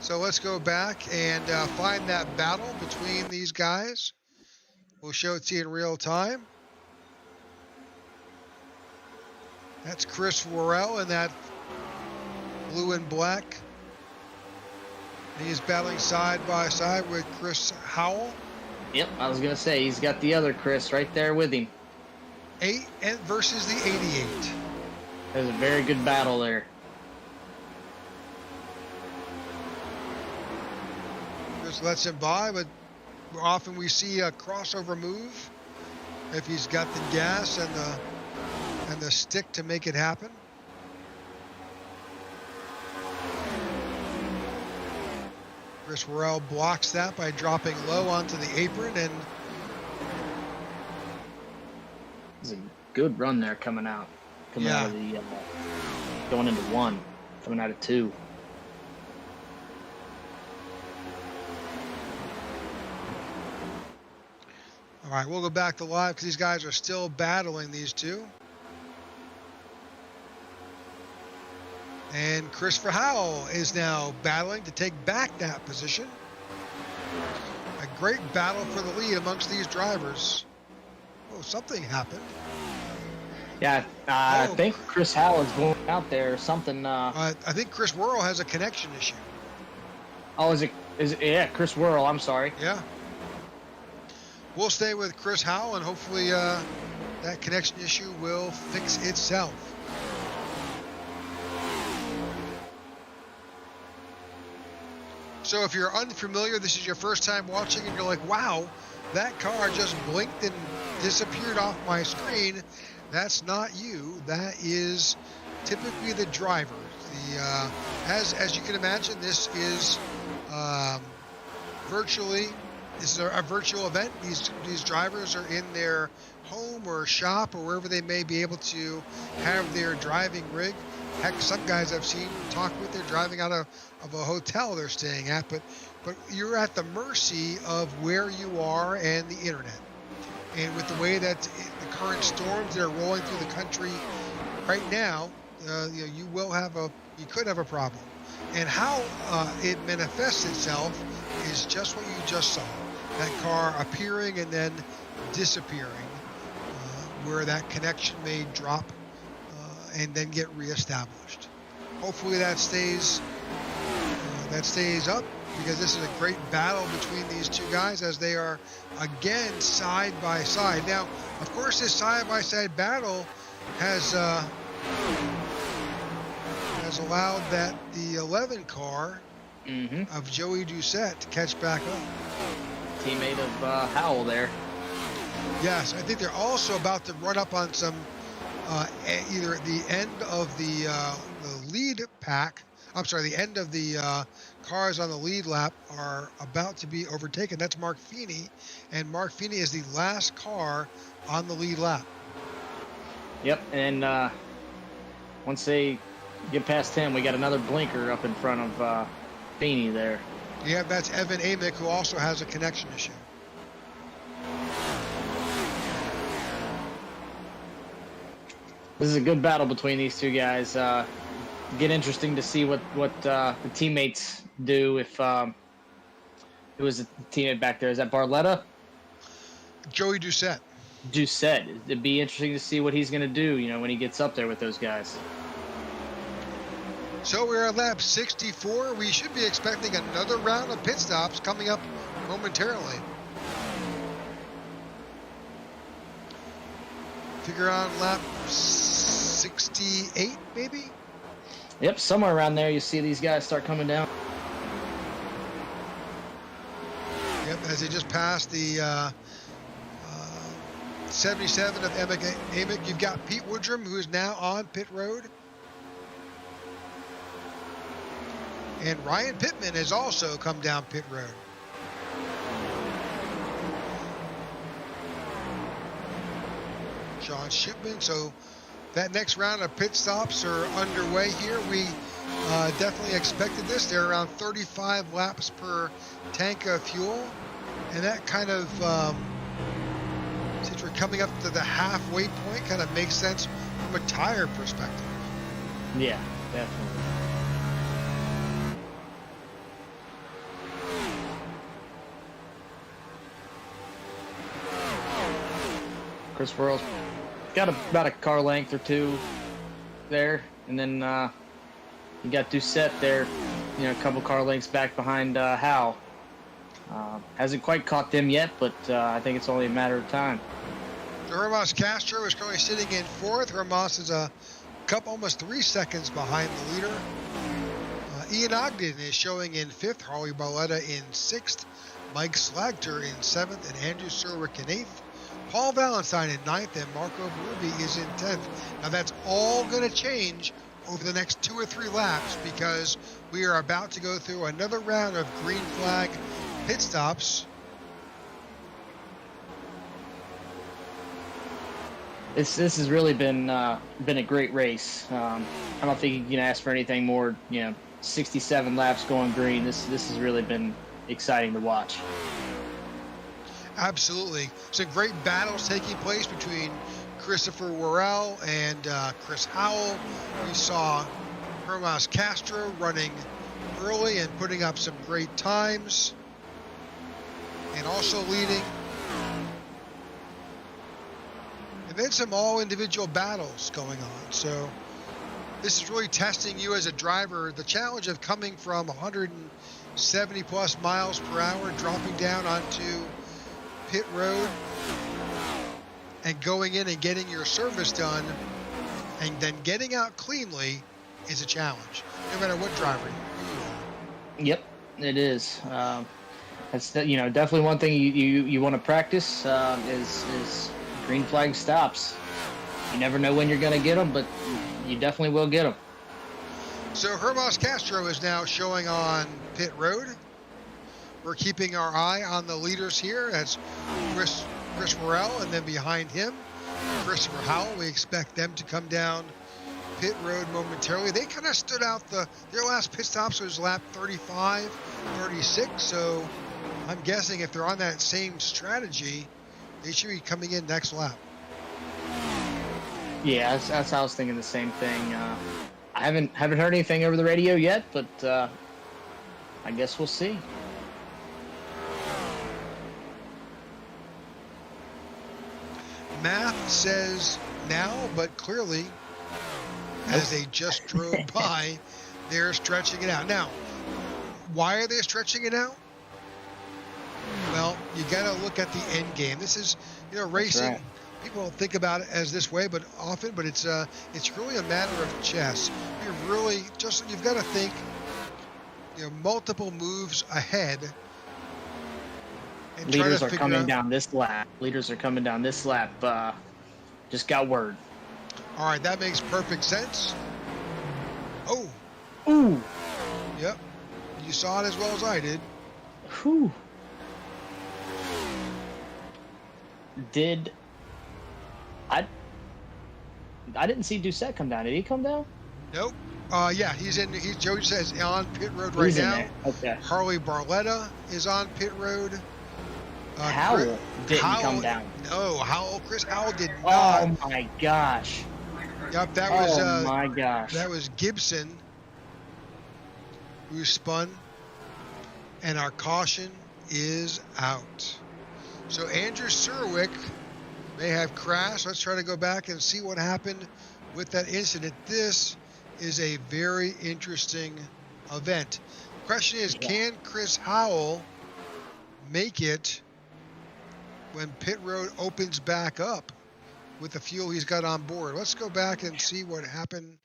So let's go back and find that battle between these guys. We'll show it to you in real time. That's Chris Worrell in that blue and black. He is battling side by side with Chris Howell. Yep, I was going to say, he's got the other Chris right there with him. 8 versus the 88. There's a very good battle there. Chris lets him by, but often we see a crossover move if he's got the gas and the stick to make it happen. Chris Worrell blocks that by dropping low onto the apron, and It's a good run there coming out. Coming out of the going into 1, coming out of 2. all right, we'll go back to live because these guys are still battling, these two. And Christopher Howell is now battling to take back that position. A great battle for the lead amongst these drivers. Oh, something happened. Yeah, I think Chris Howell is going out there or something. I think Chris Worrell has a connection issue. Oh, is it? Yeah, Chris Worrell. I'm sorry. Yeah. We'll stay with Chris Howell, and hopefully that connection issue will fix itself. So if you're unfamiliar, this is your first time watching, and you're like, wow, that car just blinked and disappeared off my screen. That's not you. That is typically the driver. As you can imagine, this is this is a virtual event. These drivers are in their home or shop or wherever they may be able to have their driving rig. Heck, some guys I've seen talk with, they're driving out of a hotel they're staying at, but you're at the mercy of where you are and the internet. And with the way that the current storms that are rolling through the country right now, you could have a problem. And how it manifests itself is just what you just saw. That car appearing and then disappearing, where that connection may drop and then get reestablished. Hopefully that stays up, because this is a great battle between these two guys as they are again side by side. Now, of course, this side by side battle has allowed that the 11 car of Joey Doucette to catch back up. Teammate of Howell there. Yes, I think they're also about to run up on some either at the end of the lead pack. I'm sorry, the end of the cars on the lead lap are about to be overtaken. That's Mark Feeney, and Mark Feeney is the last car on the lead lap. Yep, and once they get past him, we got another blinker up in front of Feeney there. Yeah, that's Evan Amick, who also has a connection issue. This is a good battle between these two guys. Get interesting to see what the teammates do. If who was the teammate back there? Is that Barletta? Joey Doucette. Doucette. It'd be interesting to see what he's going to do, when he gets up there with those guys. So we're at lap 64. We should be expecting another round of pit stops coming up momentarily. Figure on lap 68, maybe? Yep, somewhere around there you see these guys start coming down. Yep, as they just passed the 77 of Amick. You've got Pete Woodrum, who is now on pit road. And Ryan Pittman has also come down pit road. Sean Shipman. So that next round of pit stops are underway here. We definitely expected this. They're around 35 laps per tank of fuel. And that kind of, since we're coming up to the halfway point, kind of makes sense from a tire perspective. Yeah, definitely. Chris Worrell's got about a car length or two there, and then you got Doucette there, a couple car lengths back behind Hal. Hasn't quite caught them yet, but I think it's only a matter of time. So Hermas Castro is currently sitting in fourth. Hermas is almost 3 seconds behind the leader. Ian Ogden is showing in fifth. Harley Barletta in sixth. Mike Slagter in seventh, and Andrew Serwick in eighth. Paul Valentine in ninth, and Marco Berube is in 10th. Now that's all going to change over the next 2 or 3 laps, because we are about to go through another round of green flag pit stops. This has really been a great race. I don't think you can ask for anything more. 67 laps going green. This has really been exciting to watch. Absolutely. Some great battles taking place between Christopher Worrell and Chris Howell. We saw Hermas Castro running early and putting up some great times, and also leading. And then some all-individual battles going on. So this is really testing you as a driver. The challenge of coming from 170 plus miles per hour, dropping down onto pit road and going in and getting your service done and then getting out cleanly is a challenge, no matter what driver you are. Yep, it is. That's definitely one thing you want to practice is green flag stops. You never know when you're going to get them, but you definitely will get them. So Hermas Castro is now showing on pit road. We're keeping our eye on the leaders here. That's Chris Worrell, and then behind him, Christopher Howell. We expect them to come down pit road momentarily. They kind of stood out. Their last pit stops was lap 35, 36. So I'm guessing if they're on that same strategy, they should be coming in next lap. Yeah, that's how I was thinking the same thing. I haven't heard anything over the radio yet, but I guess we'll see. Math says now, but clearly, as they just drove by, they're stretching it out. Now, why are they stretching it out? Well, you got to look at the end game. This is, racing. Right. People don't think about it as this way, but it's really a matter of chess. You've got to think, multiple moves ahead. Leaders are coming down this lap. Just got word. All right, that makes perfect sense. Oh. Ooh. Yep. You saw it as well as I did. Whew. I didn't see Doucette come down. Did he come down? Nope. Yeah, Joey says on pit road right He's in now. there. Okay. Harley Barletta is on pit road. Howell didn't come down. No, Chris Howell did not. Oh my gosh. Yep, that was my gosh. that was Gibson who spun, and our caution is out. So Andrew Surwick may have crashed. Let's try to go back and see what happened with that incident. This is a very interesting event. Question is, can Chris Howell make it when pit road opens back up with the fuel he's got on board? Let's go back and see what happened.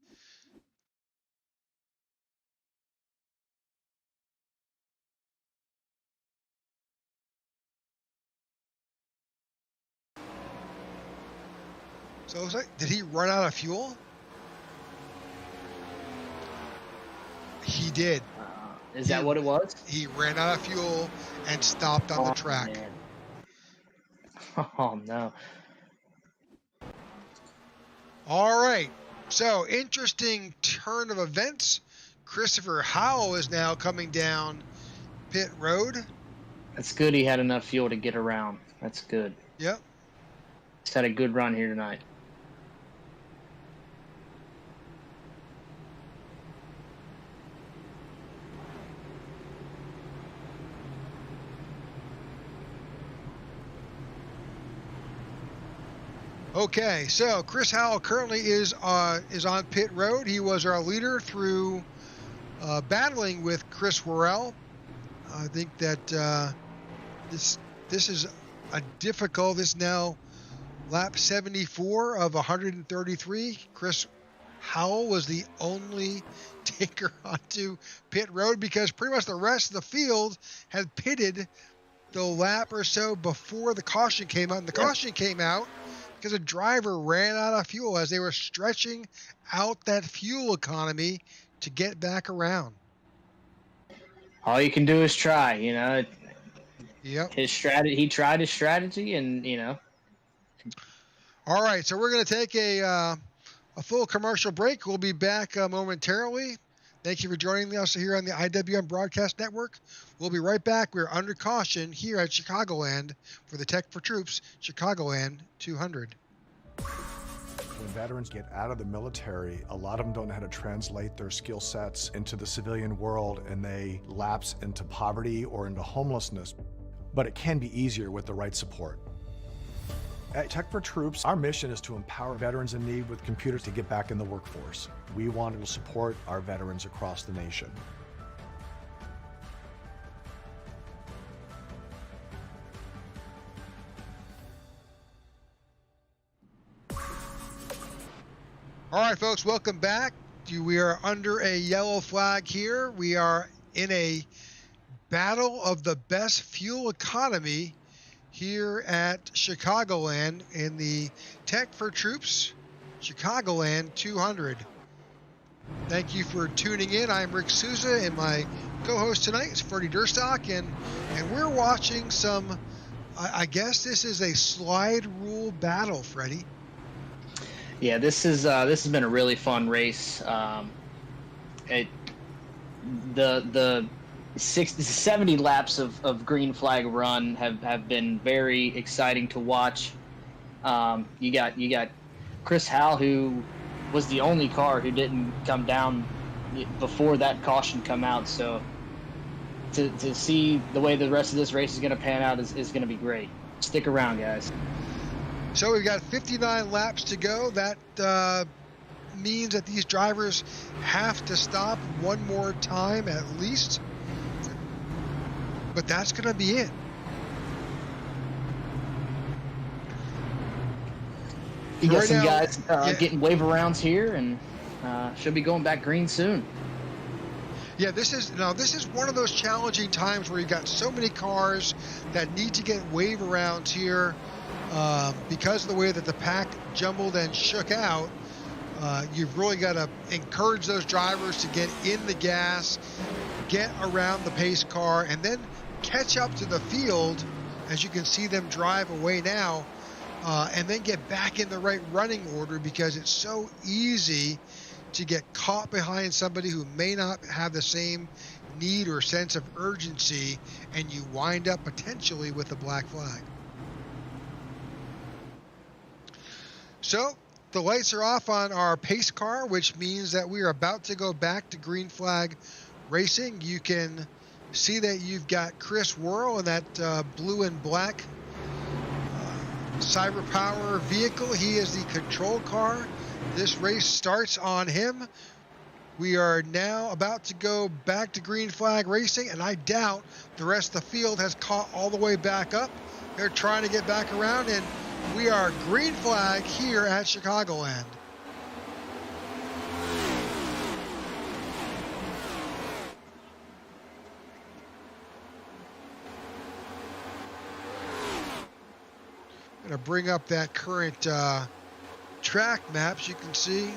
So it was like, did he run out of fuel? He did. Is that what it was? He ran out of fuel and stopped on the track. Man. Oh, no. All right. So, interesting turn of events. Christopher Howell is now coming down pit road. That's good he had enough fuel to get around. That's good. Yep. He's had a good run here tonight. Okay, so Chris Howell currently is on pit road. He was our leader through battling with Chris Worrell. I think that this is a difficult. This is now lap 74 of 133. Chris Howell was the only taker onto pit road because pretty much the rest of the field had pitted the lap or so before the caution came out. And the caution came out because a driver ran out of fuel as they were stretching out that fuel economy to get back around. All you can do is try, you know. Yep. His strategy. He tried his strategy, and you know. All right, so we're going to take a full commercial break. We'll be back momentarily. Thank you for joining us here on the IWM Broadcast Network. We'll be right back. We're under caution here at Chicagoland for the Tech for Troops Chicagoland 200. When veterans get out of the military, a lot of them don't know how to translate their skill sets into the civilian world, and they lapse into poverty or into homelessness. But it can be easier with the right support. At Tech for Troops, our mission is to empower veterans in need with computers to get back in the workforce. We want to support our veterans across the nation. All right, folks, welcome back. We are under a yellow flag here. We are in a battle of the best fuel economy here at Chicagoland in the Tech for Troops Chicagoland 200. Thank you for tuning in. I'm Rick Souza, and my co-host tonight is Freddie Durstock, and we're watching some, I guess this is a slide rule battle, Freddie. Yeah, this has been a really fun race. The 70 laps of green flag run have been very exciting to watch. You got Chris Howell, who was the only car who didn't come down before that caution come out. So to see the way the rest of this race is going to pan out is going to be great. Stick around, guys. So we've got 59 laps to go. That means that these drivers have to stop one more time at least. But that's going to be it. You got Right some now, guys yeah. getting wave arounds here, and should be going back green soon. Yeah, this is one of those challenging times where you've got so many cars that need to get wave arounds here because of the way that the pack jumbled and shook out. You've really got to encourage those drivers to get in the gas, get around the pace car, and then catch up to the field as you can see them drive away now, and then get back in the right running order, because it's so easy to get caught behind somebody who may not have the same need or sense of urgency, and you wind up potentially with a black flag. So The lights are off on our pace car, which means that we are about to go back to green flag racing. You can see that you've got Chris Worrell in that blue and black Cyber Power vehicle. He is the control car. This race starts on him. We are now about to go back to green flag racing, and I doubt the rest of the field has caught all the way back up. They're trying to get back around, and we are green flag here at Chicagoland. I'm going to bring up that current track maps. You can see,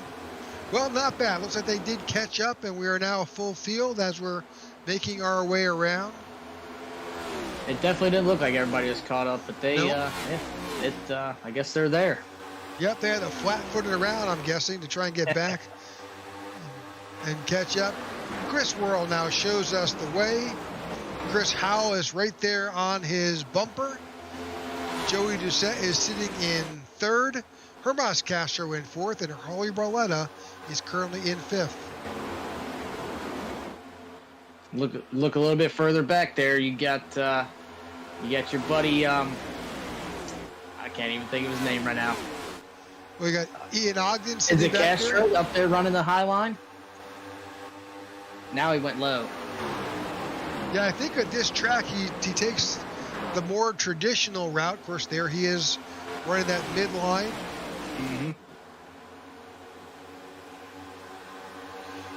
well, not bad. Looks like they did catch up, and we are now a full field as we're making our way around. It definitely didn't look like everybody was caught up, but they, Nope. I guess they're there. Yep, they had a flat-footed around, I'm guessing, to try and get back and catch up. Chris Worrell now shows us the way. Chris Howell is right there on his bumper. Joey Doucette is sitting in third. Hermas Castro in fourth, and Holly Barletta is currently in fifth. Look a little bit further back there. You got your buddy. I can't even think of his name right now. We got Ian Ogden Is sitting it back Castro there. up there running the high line? Now he went low. Yeah, I think at this track he takes the more traditional route. Of course, there he is running that midline. Mm-hmm.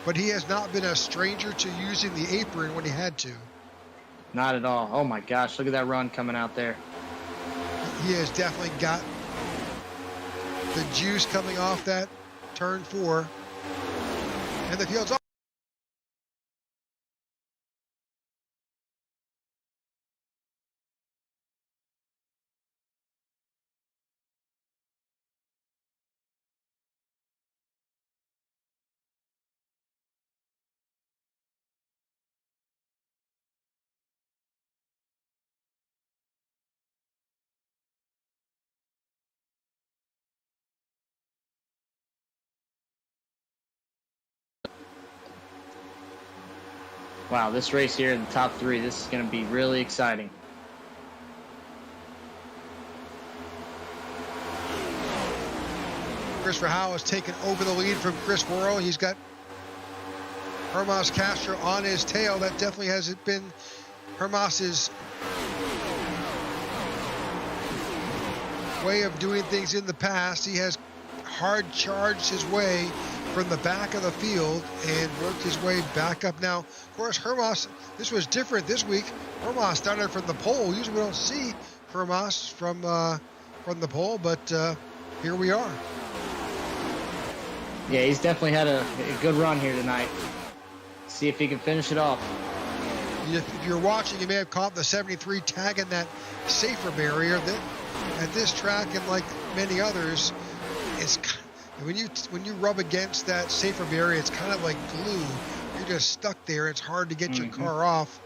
But he has not been a stranger to using the apron when he had to. Not at all. Oh my gosh, look at that run coming out there. He has definitely got the juice coming off that turn 4. And the field's off. Wow, this race here in the top 3, this is going to be really exciting. Christopher Howe has taken over the lead from Chris Worrell. He's got Hermas Castro on his tail. That definitely hasn't been Hermas's way of doing things in the past. He has hard charged his way from the back of the field and worked his way back up. Now, of course, Hermas, this was different this week. Hermas down there from the pole. Usually we don't see Hermas from the pole, but here we are. Yeah, he's definitely had a good run here tonight. See if he can finish it off. If you're watching, you may have caught the 73 tagging that safer barrier. That at this track and like many others, it's when you rub against that safer barrier, it's kind of like glue. You're just stuck there. It's hard to get your car off.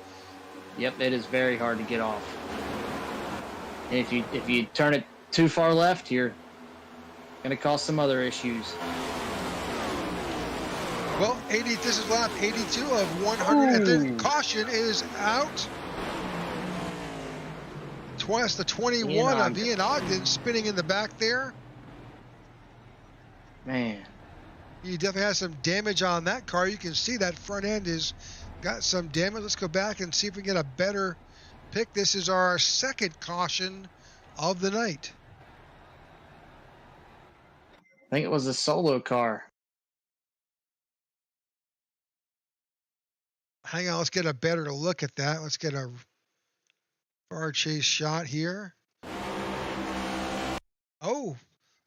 Yep, it is very hard to get off. And if you turn it too far left, you're going to cause some other issues. Well, this is lap 82 of 100, and then caution is out. Twice the 21 of Ian Ogden spinning in the back there. Man. He definitely has some damage on that car. You can see that front end has got some damage. Let's go back and see if we can get a better pick. This is our second caution of the night. I think it was a solo car. Hang on, let's get a better look at that. Let's get a far chase shot here. Oh,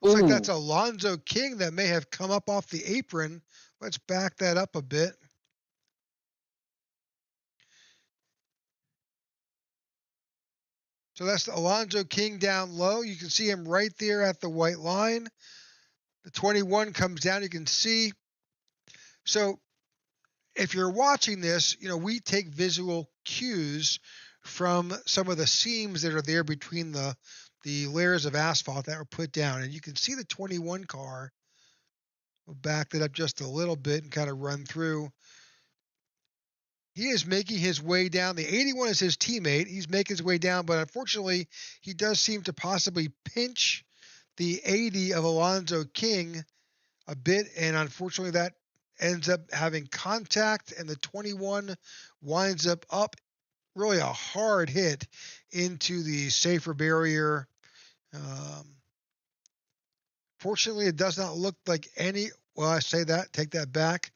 looks like that's Alonzo King that may have come up off the apron. Let's back that up a bit. So that's Alonzo King down low. You can see him right there at the white line. The 21 comes down, you can see. So if you're watching this, we take visual cues from some of the seams that are there between the the layers of asphalt that were put down. And you can see the 21 car. We'll back that up just a little bit and kind of run through. He is making his way down. The 81 is his teammate. He's making his way down, but unfortunately, he does seem to possibly pinch the 80 of Alonzo King a bit, and unfortunately, that ends up having contact, and the 21 winds up really a hard hit into the safer barrier. Fortunately, it does not look like any. Well, I say that, take that back.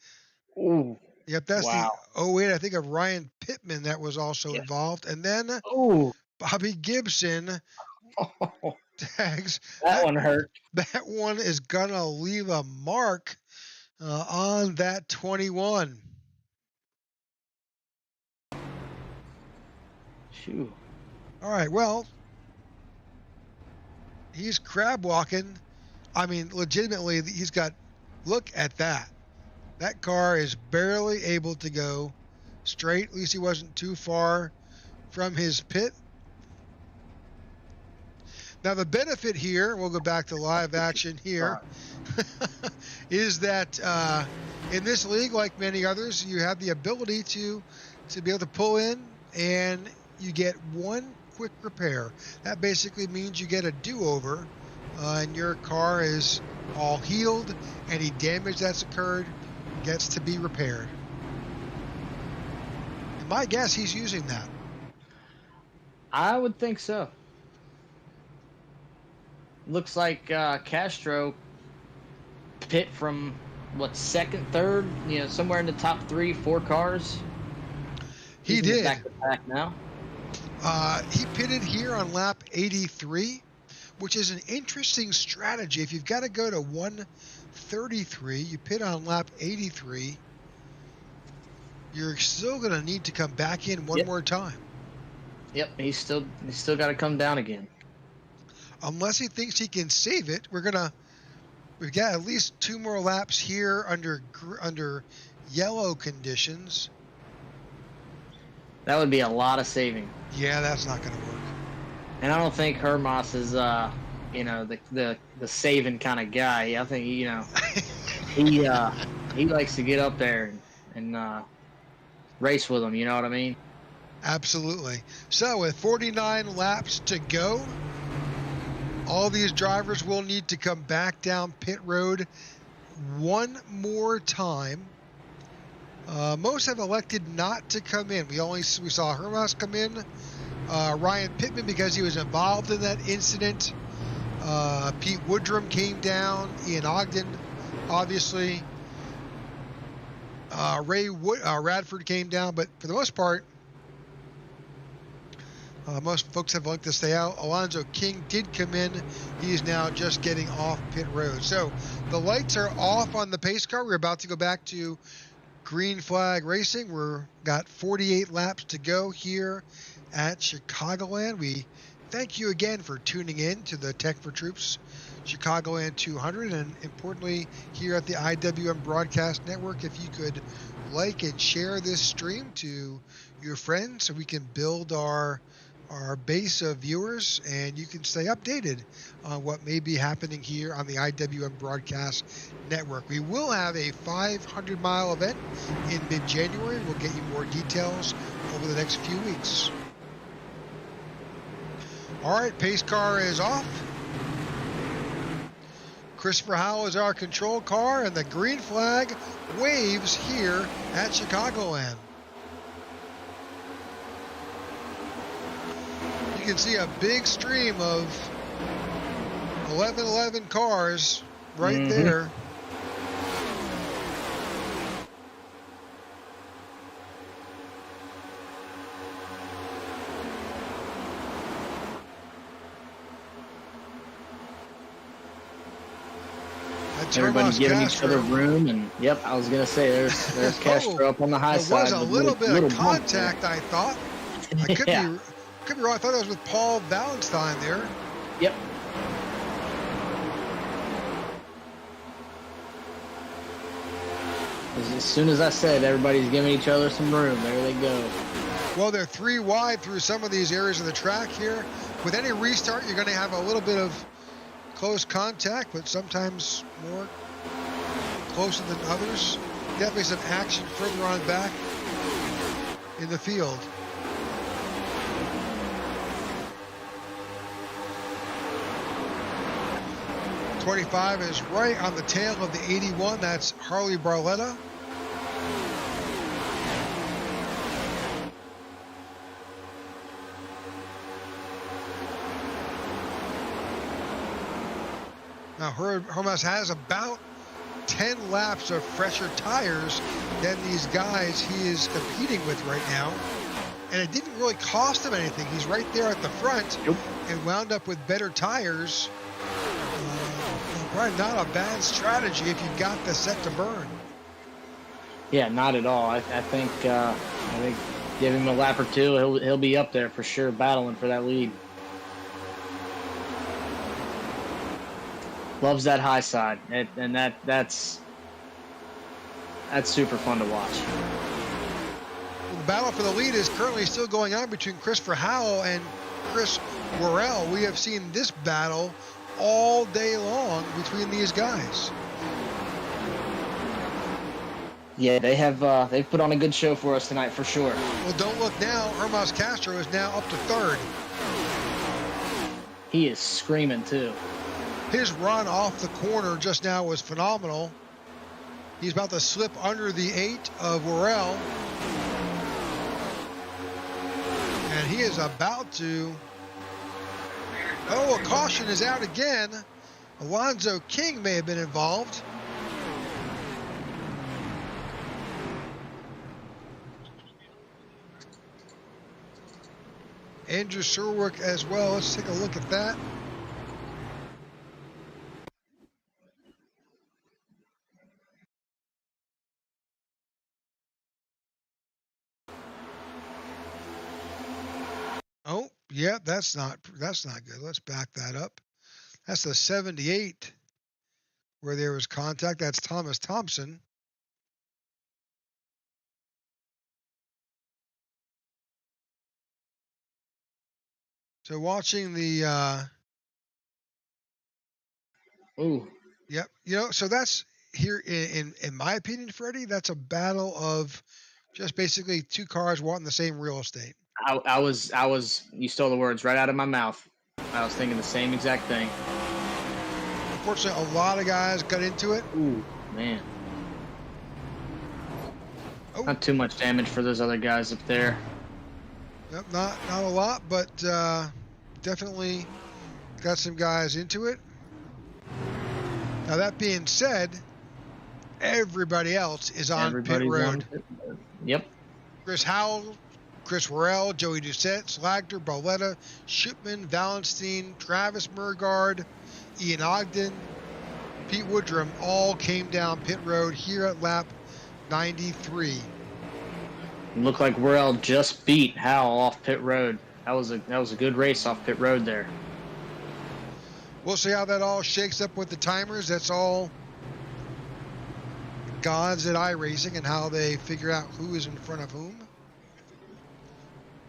Ooh. Yep, that's Wow. the 08, I think, of Ryan Pittman that was also involved. And then Ooh. Bobby Gibson tags. That one hurt. That one is going to leave a mark on that 21. Shoo. All right, well, he's crab walking. I mean, legitimately, he's got, look at that. That car is barely able to go straight. At least he wasn't too far from his pit. Now, the benefit here, we'll go back to live action here, is that in this league, like many others, you have the ability to be able to pull in and you get one quick repair. That basically means you get a do-over and your car is all healed. Any damage that's occurred gets to be repaired. And my guess, he's using that. I would think so. Looks like Castro pit from second, third, somewhere in the top 3-4 cars. He did. Back to back now. He pitted here on lap 83, which is an interesting strategy. If you've got to go to 133, you pit on lap 83. You're still going to need to come back in one more time. Yep, he's still got to come down again. Unless he thinks he can save it, we've got at least 2 more laps here under yellow conditions. That would be a lot of saving. Yeah, that's not going to work. And I don't think Hermas is the saving kind of guy. I think he likes to get up there and race with them. You know what I mean? Absolutely. So with 49 laps to go, all these drivers will need to come back down pit road one more time. Most have elected not to come in. We saw Hermas come in. Ryan Pittman, because he was involved in that incident. Pete Woodrum came down. Ian Ogden, obviously. Radford came down, but for the most part, most folks have elected to stay out. Alonzo King did come in. He's now just getting off pit road. So the lights are off on the pace car. We're about to go back to green flag racing. We've got 48 laps to go here at Chicagoland. We thank you again for tuning in to the Tech for Troops Chicagoland 200, and importantly here at the IWM Broadcast Network, if you could like and share this stream to your friends so we can build our base of viewers and you can stay updated on what may be happening here on the IWM Broadcast Network. We will have a 500-mile event in mid-January. We'll get you more details over the next few weeks. All right, pace car is off. Christopher Howell is our control car, and the green flag waves here at Chicagoland. You can see a big stream of 1111 cars right there. Everybody giving each other room, and I was gonna say there's Castro up on the high side. There was a little bit of contact, I thought. I could be wrong. I thought it was with Paul Valentine there. Yep. As soon as I said everybody's giving each other some room, there they go. Well, they're 3 wide through some of these areas of the track here. with any restart, you're going to have a little bit of close contact, but sometimes more closer than others. Definitely some action further on back in the field. '25 is right on the tail of the 81. That's Harley Barletta. Now, Hermas has about 10 laps of fresher tires than these guys he is competing with right now. And it didn't really cost him anything. He's right there at the front and wound up with better tires. Probably not a bad strategy if you've got the set to burn. Yeah, not at all. I think give him a lap or two, he'll be up there for sure, battling for that lead. Loves that high side, and that's super fun to watch. The battle for the lead is currently still going on between Christopher Howell and Chris Worrell. We have seen this battle all day long between these guys. Yeah, they've put on a good show for us tonight for sure. Well, don't look now. Hermas Castro is now up to third. He is screaming too. His run off the corner just now was phenomenal. He's about to slip under the 8 of Worrell. And he is about to... Oh, a caution is out again. Alonzo King may have been involved. Andrew Surwick as well. Let's take a look at that. Oh, yeah, that's not good. Let's back that up. That's the 78 where there was contact. That's Thomas Thompson. So watching the Ooh. Yep. So that's here in my opinion, Freddie, that's a battle of just basically two cars wanting the same real estate. I was you stole the words right out of my mouth. I was thinking the same exact thing. Unfortunately, a lot of guys got into it. Ooh, man. Oh. Not too much damage for those other guys up there. Yep, not a lot, but definitely got some guys into it. Now, that being said, everybody else is on pit road. Yep. Chris Howell, Chris Worrell, Joey Doucette, Slagter, Barletta, Shipman, Valenstein, Travis Murgaard, Ian Ogden, Pete Woodrum all came down pit road here at lap 93. It looked like Worrell just beat Howell off pit road. That was a good race off pit road there. We'll see how that all shakes up with the timers. That's all gods at iRacing and how they figure out who is in front of whom.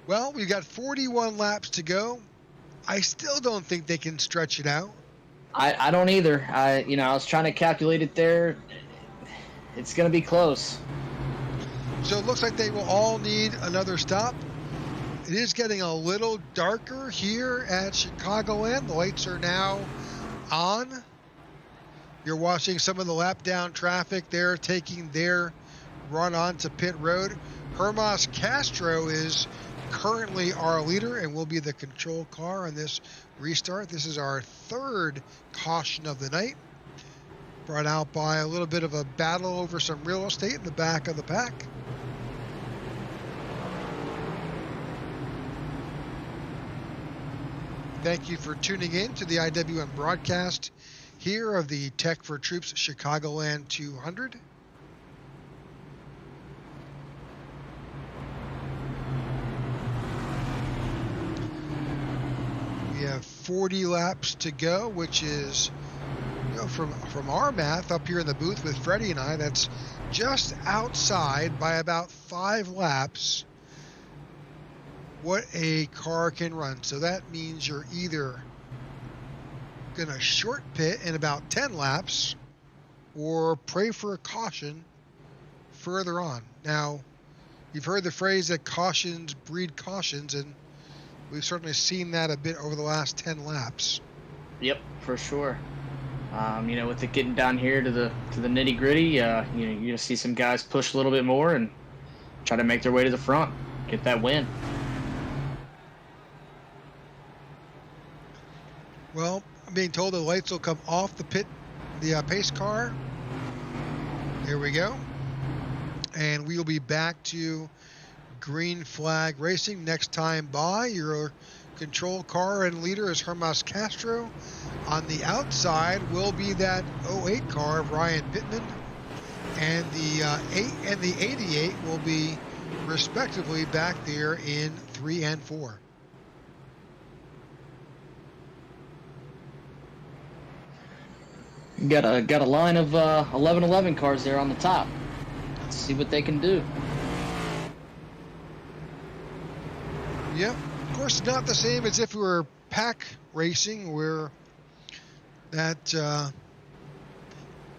Well, we've got 41 laps to go. I still don't think they can stretch it out. I don't either. I was trying to calculate it there. It's going to be close. So it looks like they will all need another stop. It is getting a little darker here at Chicagoland. The lights are now on. You're watching some of the lap down traffic there taking their run onto pit road. Hermas Castro is currently our leader and will be the control car on this restart. This is our third caution of the night. Brought out by a little bit of a battle over some real estate in the back of the pack. Thank you for tuning in to the IWM broadcast here of the Tech for Troops Chicagoland 200. We have 40 laps to go, which is, from our math up here in the booth with Freddie and I, that's just outside by about 5 laps what a car can run. So that means you're either going to short pit in about 10 laps or pray for a caution further on. Now, you've heard the phrase that cautions breed cautions, and we've certainly seen that a bit over the last 10 laps. Yep, for sure. With it getting down here to the nitty gritty, you're gonna see some guys push a little bit more and try to make their way to the front, get that win. Well, I'm being told the lights will come off the pace car. There we go. And we will be back to green flag racing next time by. Your control car and leader is Hermas Castro. On the outside will be that 08 car of Ryan Pittman, and the 8 and the 88 will be respectively back there in 3 and 4. Got a line of 11 cars there on the top. Let's see what they can do. Yep. Of course, not the same as if we were pack racing, where that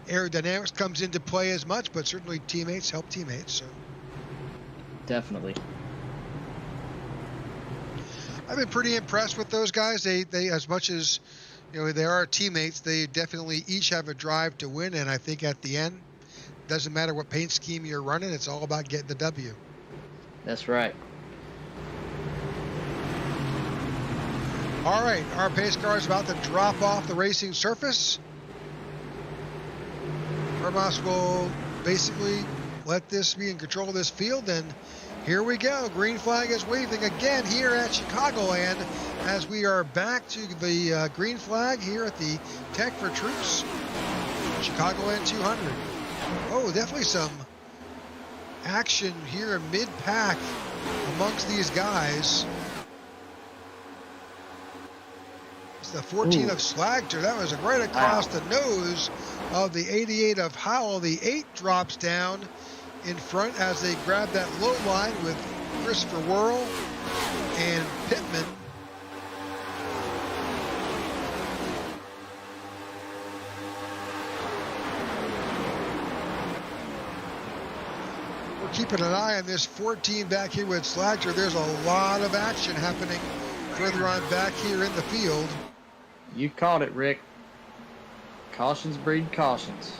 aerodynamics comes into play as much, but certainly teammates help teammates. So. Definitely. I've been pretty impressed with those guys. They as much as they are teammates, they definitely each have a drive to win, and I think at the end, doesn't matter what paint scheme you're running, it's all about getting the W. That's right. All right, our pace car is about to drop off the racing surface. Hermas will basically let this be in control of this field, and here we go. Green flag is waving again here at Chicagoland as we are back to the green flag here at the Tech for Troops Chicagoland 200. Oh, definitely some action here in mid-pack amongst these guys. It's the 14 of Slagter. That was right across the nose of the 88 of Howell. The 8 drops down in front as they grab that low line with Christopher Worrell and Pittman. We're keeping an eye on this 14 back here with Slagter. There's a lot of action happening further on back here in the field. You called it, Rick. Cautions breed cautions.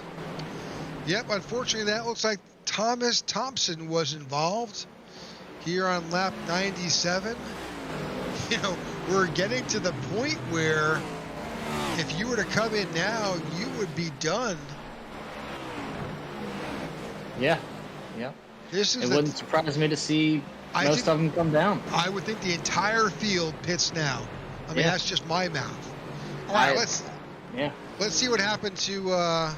Yep, unfortunately that looks like Thomas Thompson was involved here on lap 97. We're getting to the point where if you were to come in now, you would be done. Yeah. It wouldn't surprise me to see most of them come down. I would think the entire field pits now. I mean, that's just my mouth. All right, let's see what happened to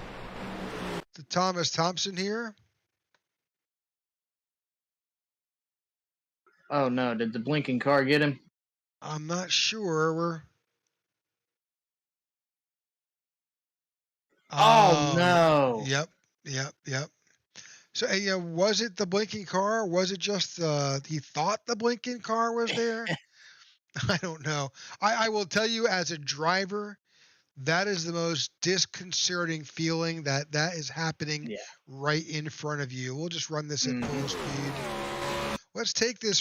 Thomas Thompson here. Oh no, did the blinking car get him? I'm not sure. Oh no. Yep. So, was it the blinking car? Or was it just he thought the blinking car was there? I don't know. I will tell you, as a driver, that is the most disconcerting feeling that is happening right in front of you. We'll just run this at full speed. Let's take this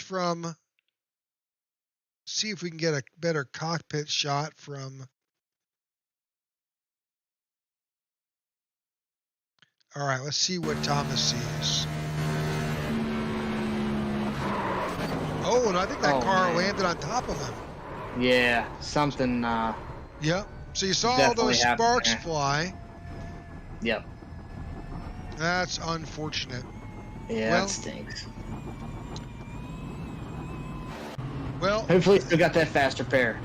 see if we can get a better cockpit shot from. All right, let's see what Thomas sees. Oh, and I think that car landed on top of him. Yeah, something. Yep. So you saw all those sparks fly. Yep. That's unfortunate. Yeah, that stinks. Well, hopefully still got that faster pair.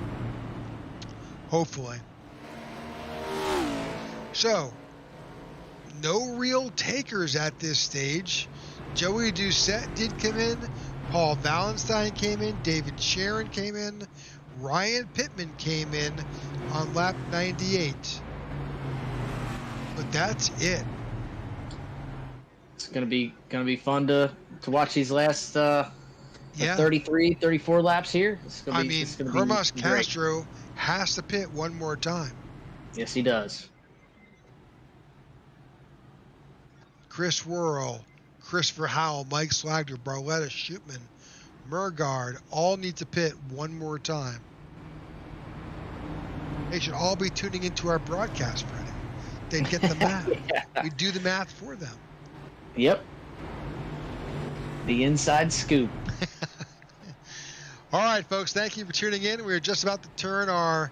Hopefully. So, no real takers at this stage. Joey Doucette did come in. Paul Valenstein came in. David Sharon came in. Ryan Pittman came in on lap 98. But that's it. It's gonna be fun to watch these last Yeah. 33, 34 laps here. Hermas Castro has to pit one more time. Yes, he does. Chris Worrell, Christopher Howell, Mike Slagter, Barletta, Shootman, Murgaard all need to pit one more time. They should all be tuning into our broadcast, Freddie. They'd get the math. Yeah. We do the math for them. Yep. The inside scoop. All right, folks, thank you for tuning in. We're just about to turn our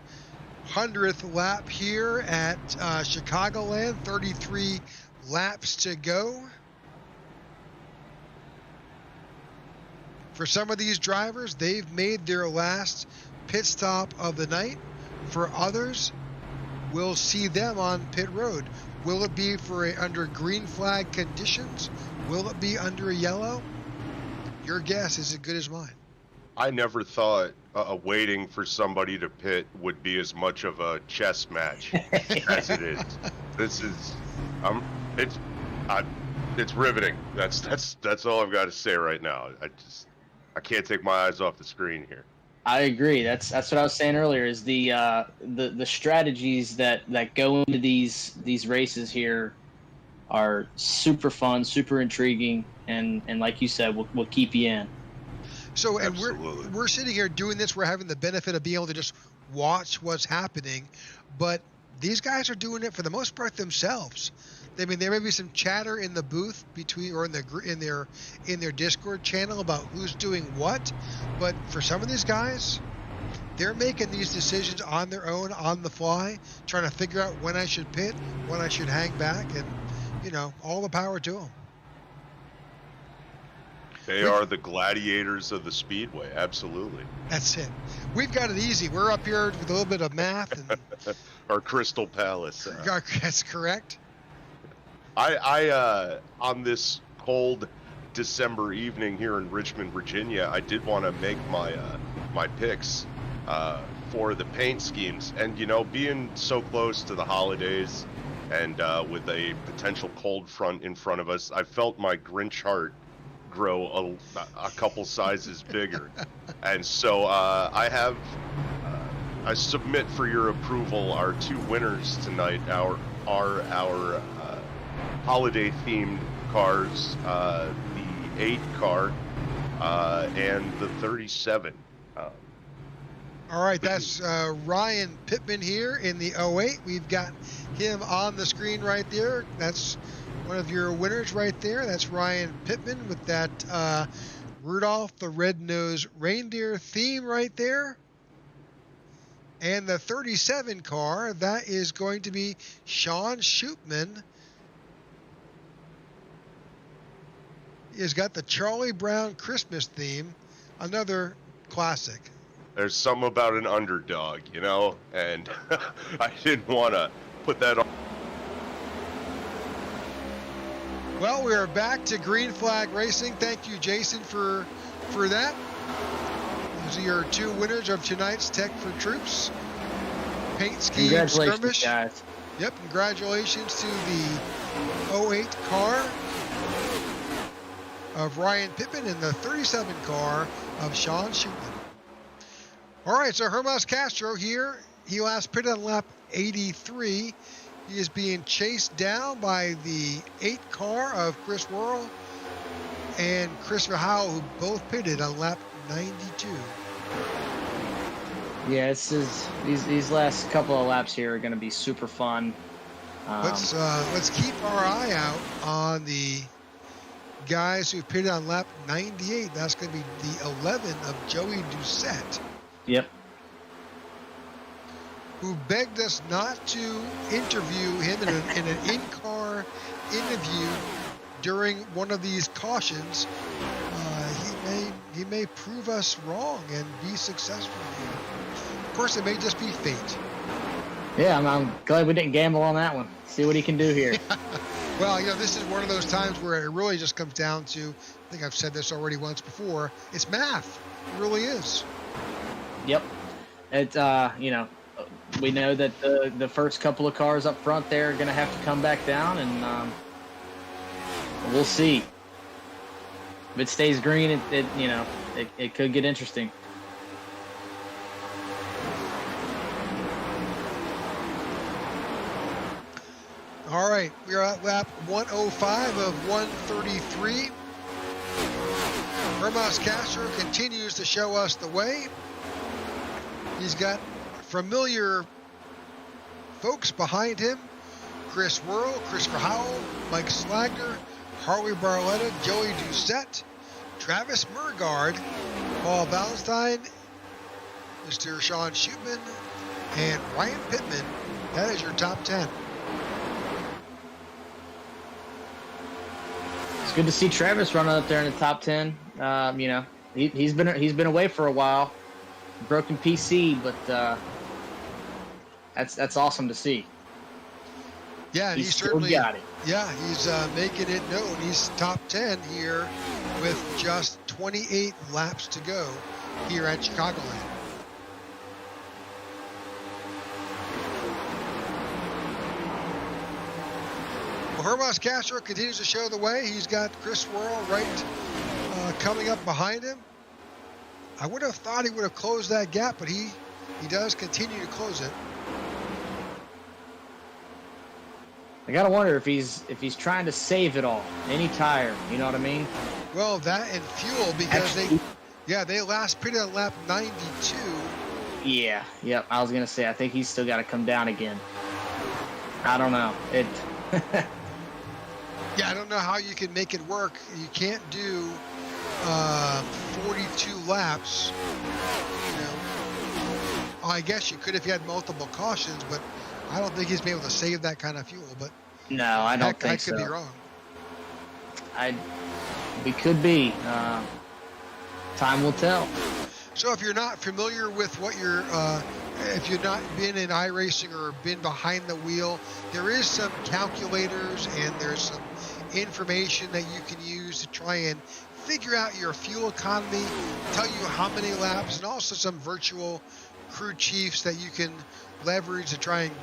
100th lap here at Chicagoland. 33 laps to go. For some of these drivers, they've made their last pit stop of the night. For others, we'll see them on pit road. Will it be under green flag conditions? Will it be under a yellow? Your guess is as good as mine. I never thought waiting for somebody to pit would be as much of a chess match as it is. This is, it's riveting. That's all I've got to say right now. I can't take my eyes off the screen here. I agree. That's what I was saying earlier. Is the strategies that go into these races here are super fun, super intriguing, and like you said, will keep you in. So, and we're sitting here doing this. We're having the benefit of being able to just watch what's happening, but these guys are doing it for the most part themselves. I mean, there may be some chatter in the booth in their Discord channel about who's doing what, but for some of these guys, they're making these decisions on their own, on the fly, trying to figure out when I should pit, when I should hang back, and all the power to them. They are the gladiators of the speedway. Absolutely. That's it. We've got it easy. We're up here with a little bit of math and our Crystal Palace. That's correct. I on this cold December evening here in Richmond, Virginia, I did want to make my picks for the paint schemes, and being so close to the holidays and with a potential cold front in front of us, I felt my Grinch heart grow a couple sizes bigger. And so I submit for your approval our two winners tonight, our holiday themed cars, the 8 car and the 37. All right, that's Ryan Pittman here in the 08. We've got him on the screen right there. That's one of your winners right there. That's Ryan Pittman with that Rudolph the Red-Nosed Reindeer theme right there. And the 37 car, that is going to be Sean Shootman. He's got the Charlie Brown Christmas theme, another classic. There's something about an underdog, and I didn't want to put that on. Well, we are back to green flag racing. Thank you, Jason, for that. Those are your two winners of tonight's Tech for Troops paint scheme skirmish. Guys. Yep, congratulations to the 08 car of Ryan Pittman and the 37 car of Sean Shootman. All right, so Hermas Castro here. He last pitted on lap 83. He is being chased down by the 8 car of Chris Worrell and Christopher Howell, who both pitted on lap 92. Yeah, these last couple of laps here are going to be super fun. Let's keep our eye out on the guys who pitted on lap 98. That's going to be the 11 of Joey Doucette. Yep. Who begged us not to interview him in an in-car interview during one of these cautions. He may prove us wrong and be successful here. Of course, it may just be fate. Yeah, I'm glad we didn't gamble on that one. See what he can do here. Well, this is one of those times where it really just comes down to, I think I've said this already once before, it's math. It really is. Yep. It, we know that the first couple of cars up front there are going to have to come back down, and we'll see. If it stays green, it could get interesting. All right, we are at lap 105 of 133. Hermas Castro continues to show us the way. He's got familiar folks behind him. Chris Worrell, Christopher Howell, Mike Slagner, Harley Barletta, Joey Doucette, Travis Murgaard, Paul Valentine, Mr. Sean Schutman, and Ryan Pittman. That is your top 10. It's good to see Travis running up there in the top 10. He's been away for a while, broken PC, but that's awesome to see. Yeah, and He's he certainly got it. Yeah, he's making it known. He's top 10 here with just 28 laps to go here at Chicagoland. Well, Hermas Castro continues to show the way. He's got Chris Worrell right coming up behind him. I would have thought he would have closed that gap, but he does continue to close it. I gotta wonder if he's trying to save it all, any tire. You know what I mean? Well, that and fuel, because they last pitted at lap 92. Yeah, yep. I was gonna say I think he's still got to come down again. I don't know. Yeah, I don't know how you can make it work. You can't do 42 laps. I guess you could if you had multiple cautions, but I don't think he's been able to save that kind of fuel. But no, I don't think so. I could be wrong. We could be. Time will tell. So if you're not familiar with what if you've not been in iRacing or been behind the wheel, there is some calculators and there's some information that you can use to try and figure out your fuel economy, tell you how many laps, and also some virtual crew chiefs that you can leverage to try and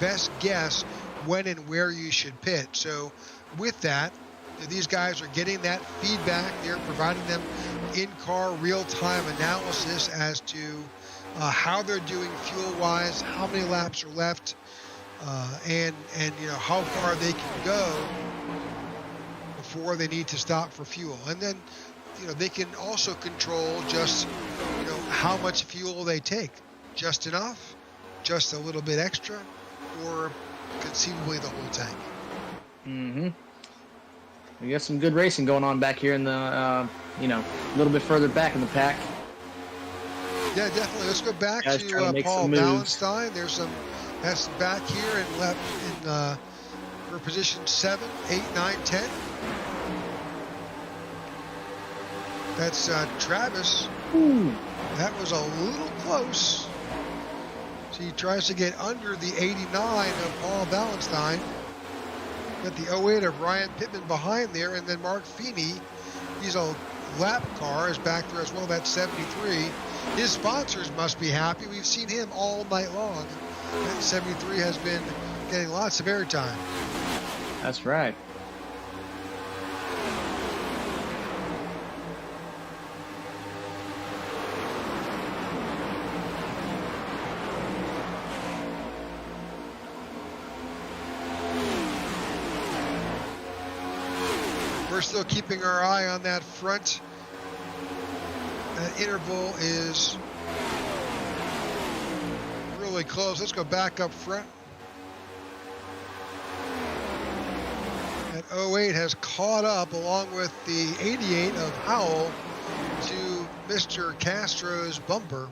best guess when and where you should pit. So with that, these guys are getting that feedback. They're providing them in-car real-time analysis as to how they're doing fuel-wise, how many laps are left, and how far they can go before they need to stop for fuel. And then they can also control just how much fuel they take, just enough, just a little bit extra, or conceivably the whole tank. Mm-hmm. We got some good racing going on back here in the a little bit further back in the pack. Yeah, definitely. Let's go back Guys to Paul Valentine. There's some that's back here and left in for position 7, 8, 9, 10. That's Travis. Ooh. That was a little close. So he tries to get under the 89 of Paul Valentine. Got the 08 of Ryan Pittman behind there, and then Mark Feeney, he's a lap car, is back there as well. That's 73. His sponsors must be happy. We've seen him all night long. That 73 has been getting lots of airtime. That's right. We're still keeping our eye on that front. That interval is really close. Let's go back up front. That 08 has caught up along with the 88 of Howell to Mr. Castro's bumper.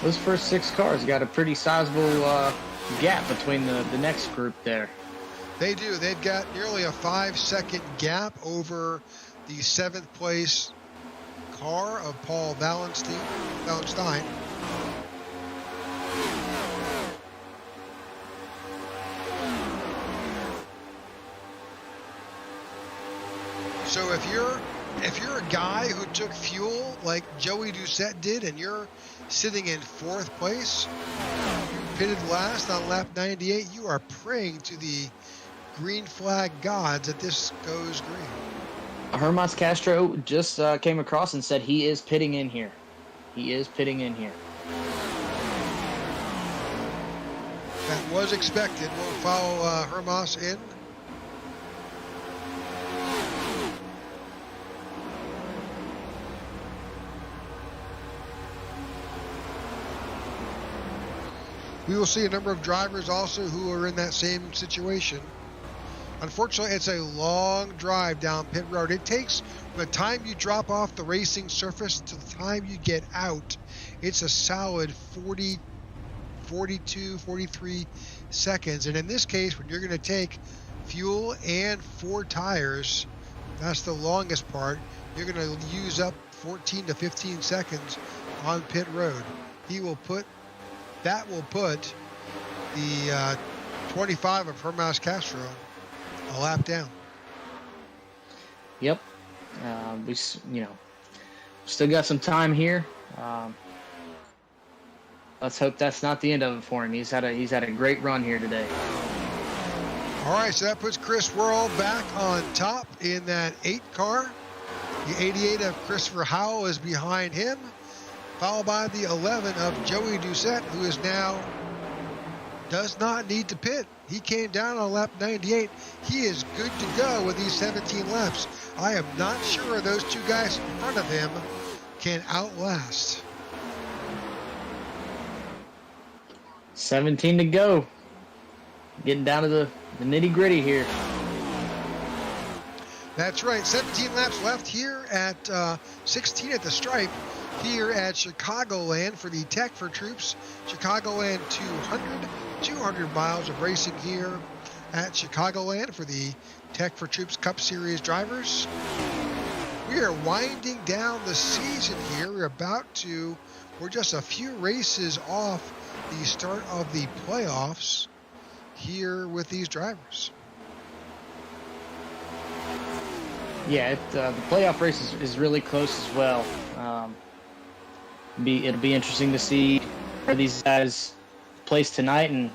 Those first 6 cars got a pretty sizable gap between the next group there. They do. They've got nearly a 5-second gap over the 7th place car of Paul Valentine. So if you're a guy who took fuel like Joey Doucette did, and you're sitting in 4th place, pitted last on lap 98, you are praying to the green flag gods that this goes green. Hermas Castro just came across and said he is pitting in here. He is pitting in here. That was expected. We'll follow Hermas in. We will see a number of drivers also who are in that same situation. Unfortunately, it's a long drive down pit road. It takes, from the time you drop off the racing surface to the time you get out, it's a solid 40, 42, 43 seconds. And in this case, when you're going to take fuel and 4 tires, that's the longest part, you're going to use up 14 to 15 seconds on pit road. That will put the 25 of Hermas Castro a lap down. Yep. We still got some time here. Let's hope that's not the end of it for him. He's had a great run here today. All right, so that puts Chris Worrell back on top in that 8 car. The 88 of Christopher Howell is behind him, followed by the 11 of Joey Doucette, who is now does not need to pit. He came down on lap 98. He is good to go with these 17 laps. I am not sure those 2 guys in front of him can outlast. 17 to go. Getting down to the nitty-gritty here. That's right. 17 laps left here at 16 at the stripe here at Chicagoland for the Tech for Troops. Chicagoland 200 miles of racing here at Chicagoland for the Tech for Troops Cup Series drivers. We are winding down the season here. We're just a few races off the start of the playoffs here with these drivers. Yeah, the playoff race is really close as well. It'll be interesting to see where these guys place tonight and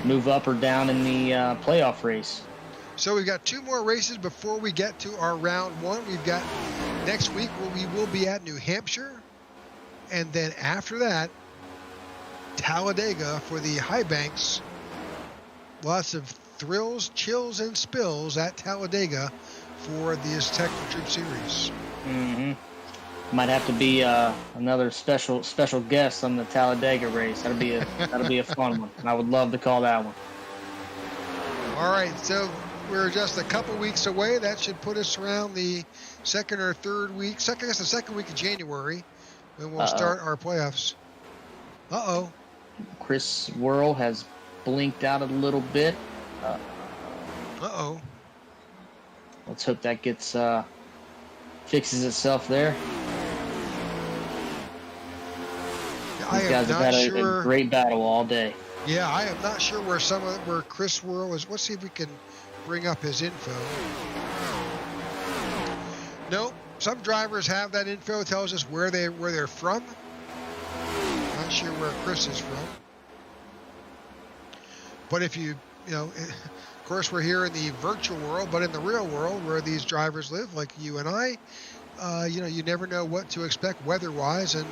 move up or down in the playoff race. So we've got 2 more races before we get to our round 1. We've got next week where we will be at New Hampshire, and then after that, Talladega for the High Banks. Lots of thrills, chills, and spills at Talladega for this Tech for Troop Series. Mm-hmm. Might have to be another special guest on the Talladega race. That'll be a fun one. I would love to call that one. All right, so we're just a couple weeks away. That should put us around the second or third week. I guess the second week of January when we'll start our playoffs. Uh-oh. Chris Worrell has blinked out a little bit. Uh-oh. Let's hope that gets fixes itself there. These guys have had a great battle all day. Yeah, I am not sure where Chris Worrell is. Let's see if we can bring up his info. Nope. Some drivers have that info. It tells us where they're from. Not sure where Chris is from. But if you of course we're here in the virtual world, but in the real world where these drivers live, like you and I, you never know what to expect weather-wise, and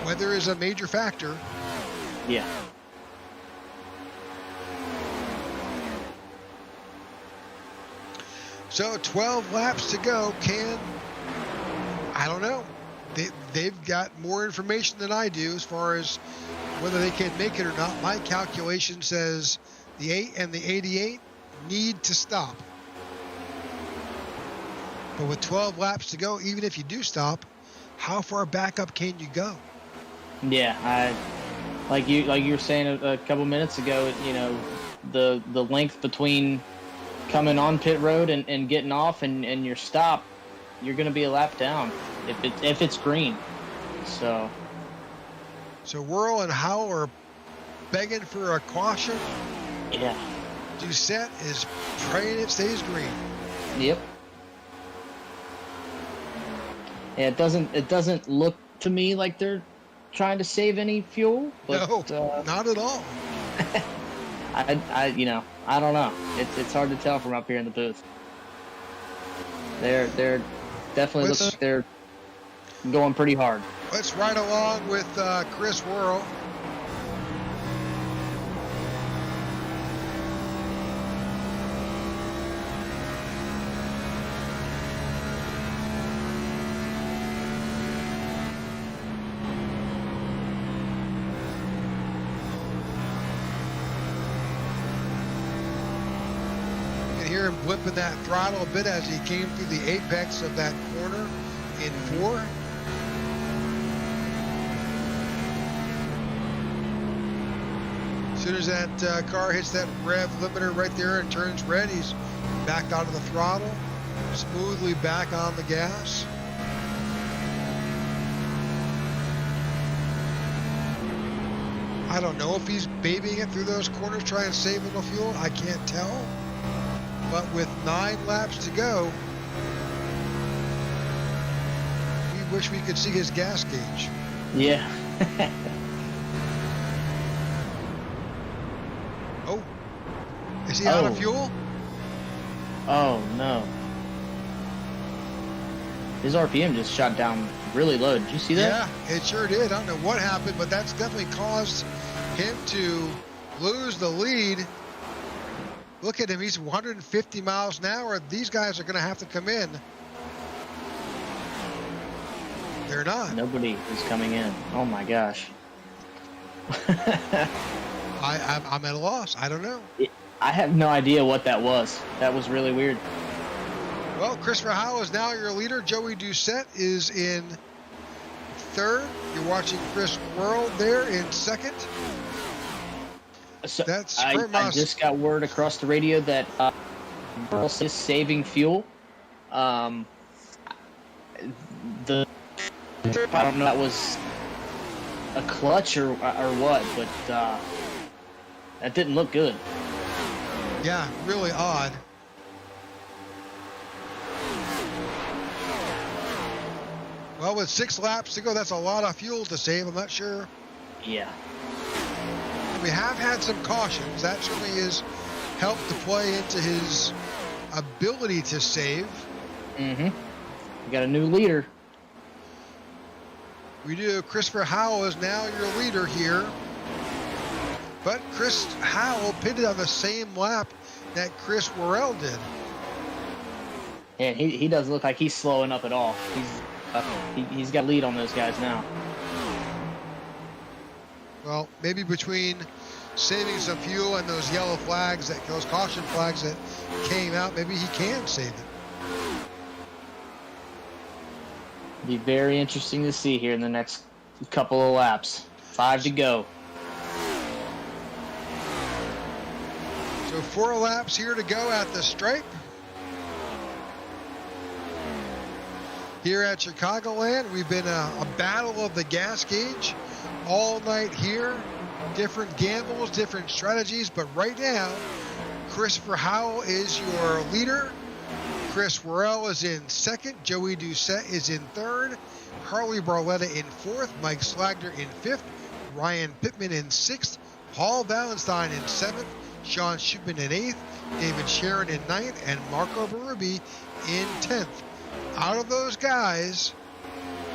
weather is a major factor. Yeah. So 12 laps to go. I don't know. They've got more information than I do as far as whether they can make it or not. My calculation says the 8 and the 88 need to stop. But with 12 laps to go, even if you do stop, how far back up can you go? Yeah, like you were saying a couple minutes ago, the length between coming on pit road and getting off and your stop, you're going to be a lap down if it's green. So Worrell and Howell are begging for a caution. Yeah. Doucette is praying it stays green. Yep. Yeah, it doesn't look to me like they're trying to save any fuel. But, no, not at all. I don't know. It's hard to tell from up here in the booth. They're definitely look like they're going pretty hard. Let's ride along with Chris Worrell. Hear him blipping that throttle a bit as he came through the apex of that corner in 4. As soon as that car hits that rev limiter right there and turns red, he's back out of the throttle, smoothly back on the gas. I don't know if he's babying it through those corners, trying to save a little fuel. I can't tell. But with 9 laps to go, we wish we could see his gas gauge. Yeah. Oh, is he out of fuel? Oh, no. His RPM just shot down really low. Did you see that? Yeah, it sure did. I don't know what happened, but that's definitely caused him to lose the lead. Look at him. He's 150 miles an hour. These guys are going to have to come in. They're not. Nobody is coming in. Oh, my gosh. I'm at a loss. I don't know. I have no idea what that was. That was really weird. Well, Christopher Howell is now your leader. Joey Doucette is in 3rd. You're watching Chris Worrell there in 2nd. So That's I just got word across the radio that Worrell is saving fuel. I don't know if that was a clutch or what, but that didn't look good. Yeah, really odd. Well, with 6 laps to go, that's a lot of fuel to save. I'm not sure. Yeah. We have had some cautions. That certainly has helped to play into his ability to save. Mm-hmm. We got a new leader. We do. Christopher Howell is now your leader here. But Chris Howell pitted on the same lap that Chris Worrell did. And he doesn't look like he's slowing up at all. He's got lead on those guys now. Well, maybe between saving some fuel and those yellow flags, those caution flags that came out, maybe he can save it. Be very interesting to see here in the next couple of laps. 5 to go. So 4 laps here to go at the stripe. Here at Chicagoland, we've been a battle of the gas gauge all night here. Different gambles, different strategies, but right now, Christopher Howell is your leader. Chris Worrell is in 2nd. Joey Doucette is in 3rd. Harley Barletta in 4th. Mike Slagner in 5th. Ryan Pittman in 6th. Paul Valentine in 7th. Sean Shipman in 8th. David Sharon in 9th. And Marco Berube in 10th. Out of those guys,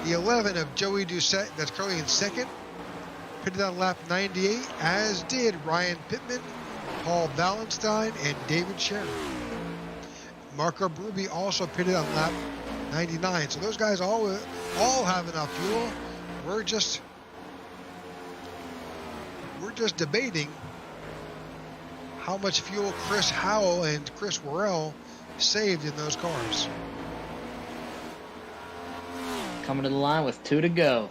the 11 of Joey Doucette, that's currently in 2nd, pitted on lap 98, as did Ryan Pittman, Paul Valentine, and David Sharon. Marco Berube also pitted on lap 99. So those guys all have enough fuel. We're just debating how much fuel Chris Howell and Chris Worrell saved in those cars. Coming to the line with 2 to go.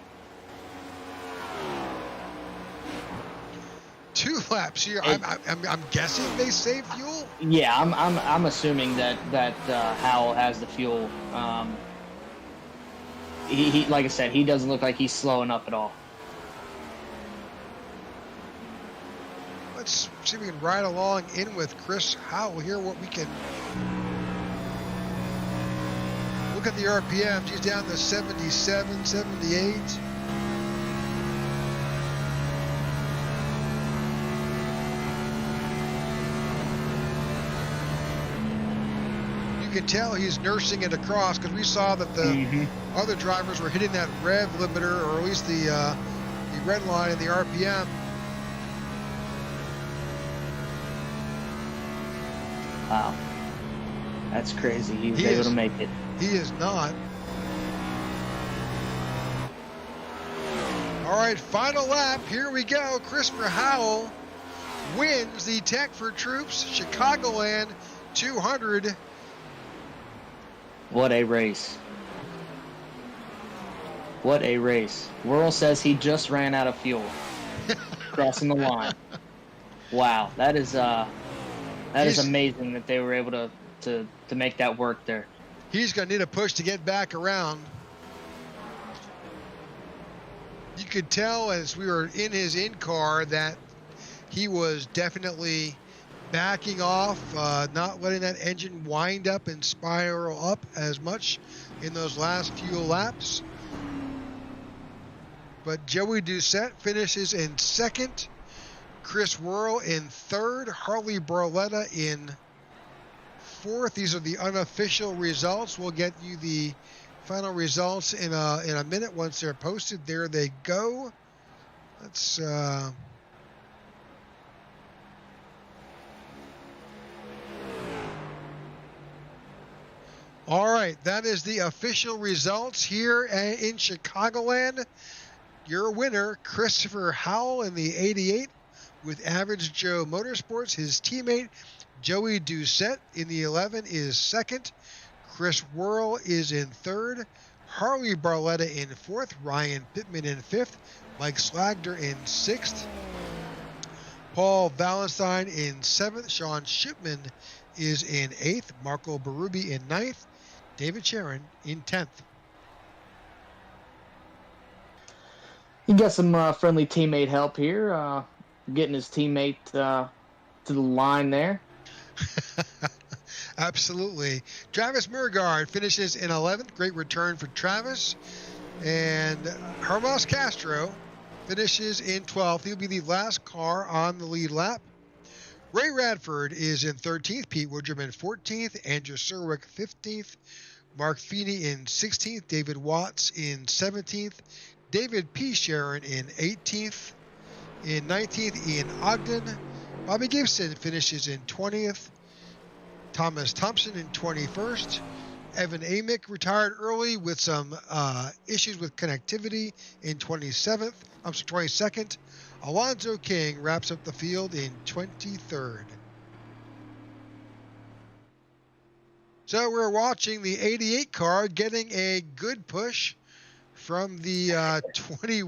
2 laps here. I'm guessing they save fuel. Yeah, I'm assuming that Howell has the fuel. He like I said, he doesn't look like he's slowing up at all. Let's see if we can ride along in with Chris Howell here. What we can look at the RPM. She's down to 77, 78. can tell he's nursing it across because we saw that the other drivers were hitting that rev limiter, or at least the red line in the RPM. Wow. That's crazy. He's able to make it. He is not. All right, final lap. Here we go. Christopher Howell wins the Tech for Troops Chicagoland 200. What a race. What a race. Whirl says he just ran out of fuel. Crossing the line. Wow, that is amazing that they were able to make that work there. He's going to need a push to get back around. You could tell as we were in his in-car that he was definitely backing off, not letting that engine wind up and spiral up as much in those last few laps. But Joey Doucette finishes in second, Chris Whirl in third, Harley Barletta in fourth. These are the unofficial results. We'll get you the final results in a minute once they're posted. There they go. Let's all right, that is the official results here in Chicagoland. Your winner, Christopher Howell in the 88 with Average Joe Motorsports. His teammate, Joey Doucette in the 11 is second. Chris Whirl is in third. Harley Barletta in fourth. Ryan Pittman in fifth. Mike Slagder in sixth. Paul Valentine in seventh. Sean Shipman is in eighth. Marco Berube in ninth. David Sharon in 10th. He got some friendly teammate help here, getting his teammate to the line there. Absolutely. Travis Murgaard finishes in 11th. Great return for Travis. And Hermas Castro finishes in 12th. He'll be the last car on the lead lap. Ray Radford is in 13th. Pete Woodrum 14th. Andrew Serwick 15th. Mark Feeney in 16th. David Watts in 17th. David P. Sharon in 18th. In 19th, Ian Ogden. Bobby Gibson finishes in 20th. Thomas Thompson in 21st. Evan Amick retired early with some issues with connectivity in 22nd. Alonzo King wraps up the field in 23rd. So we're watching the 88 car getting a good push from the 20.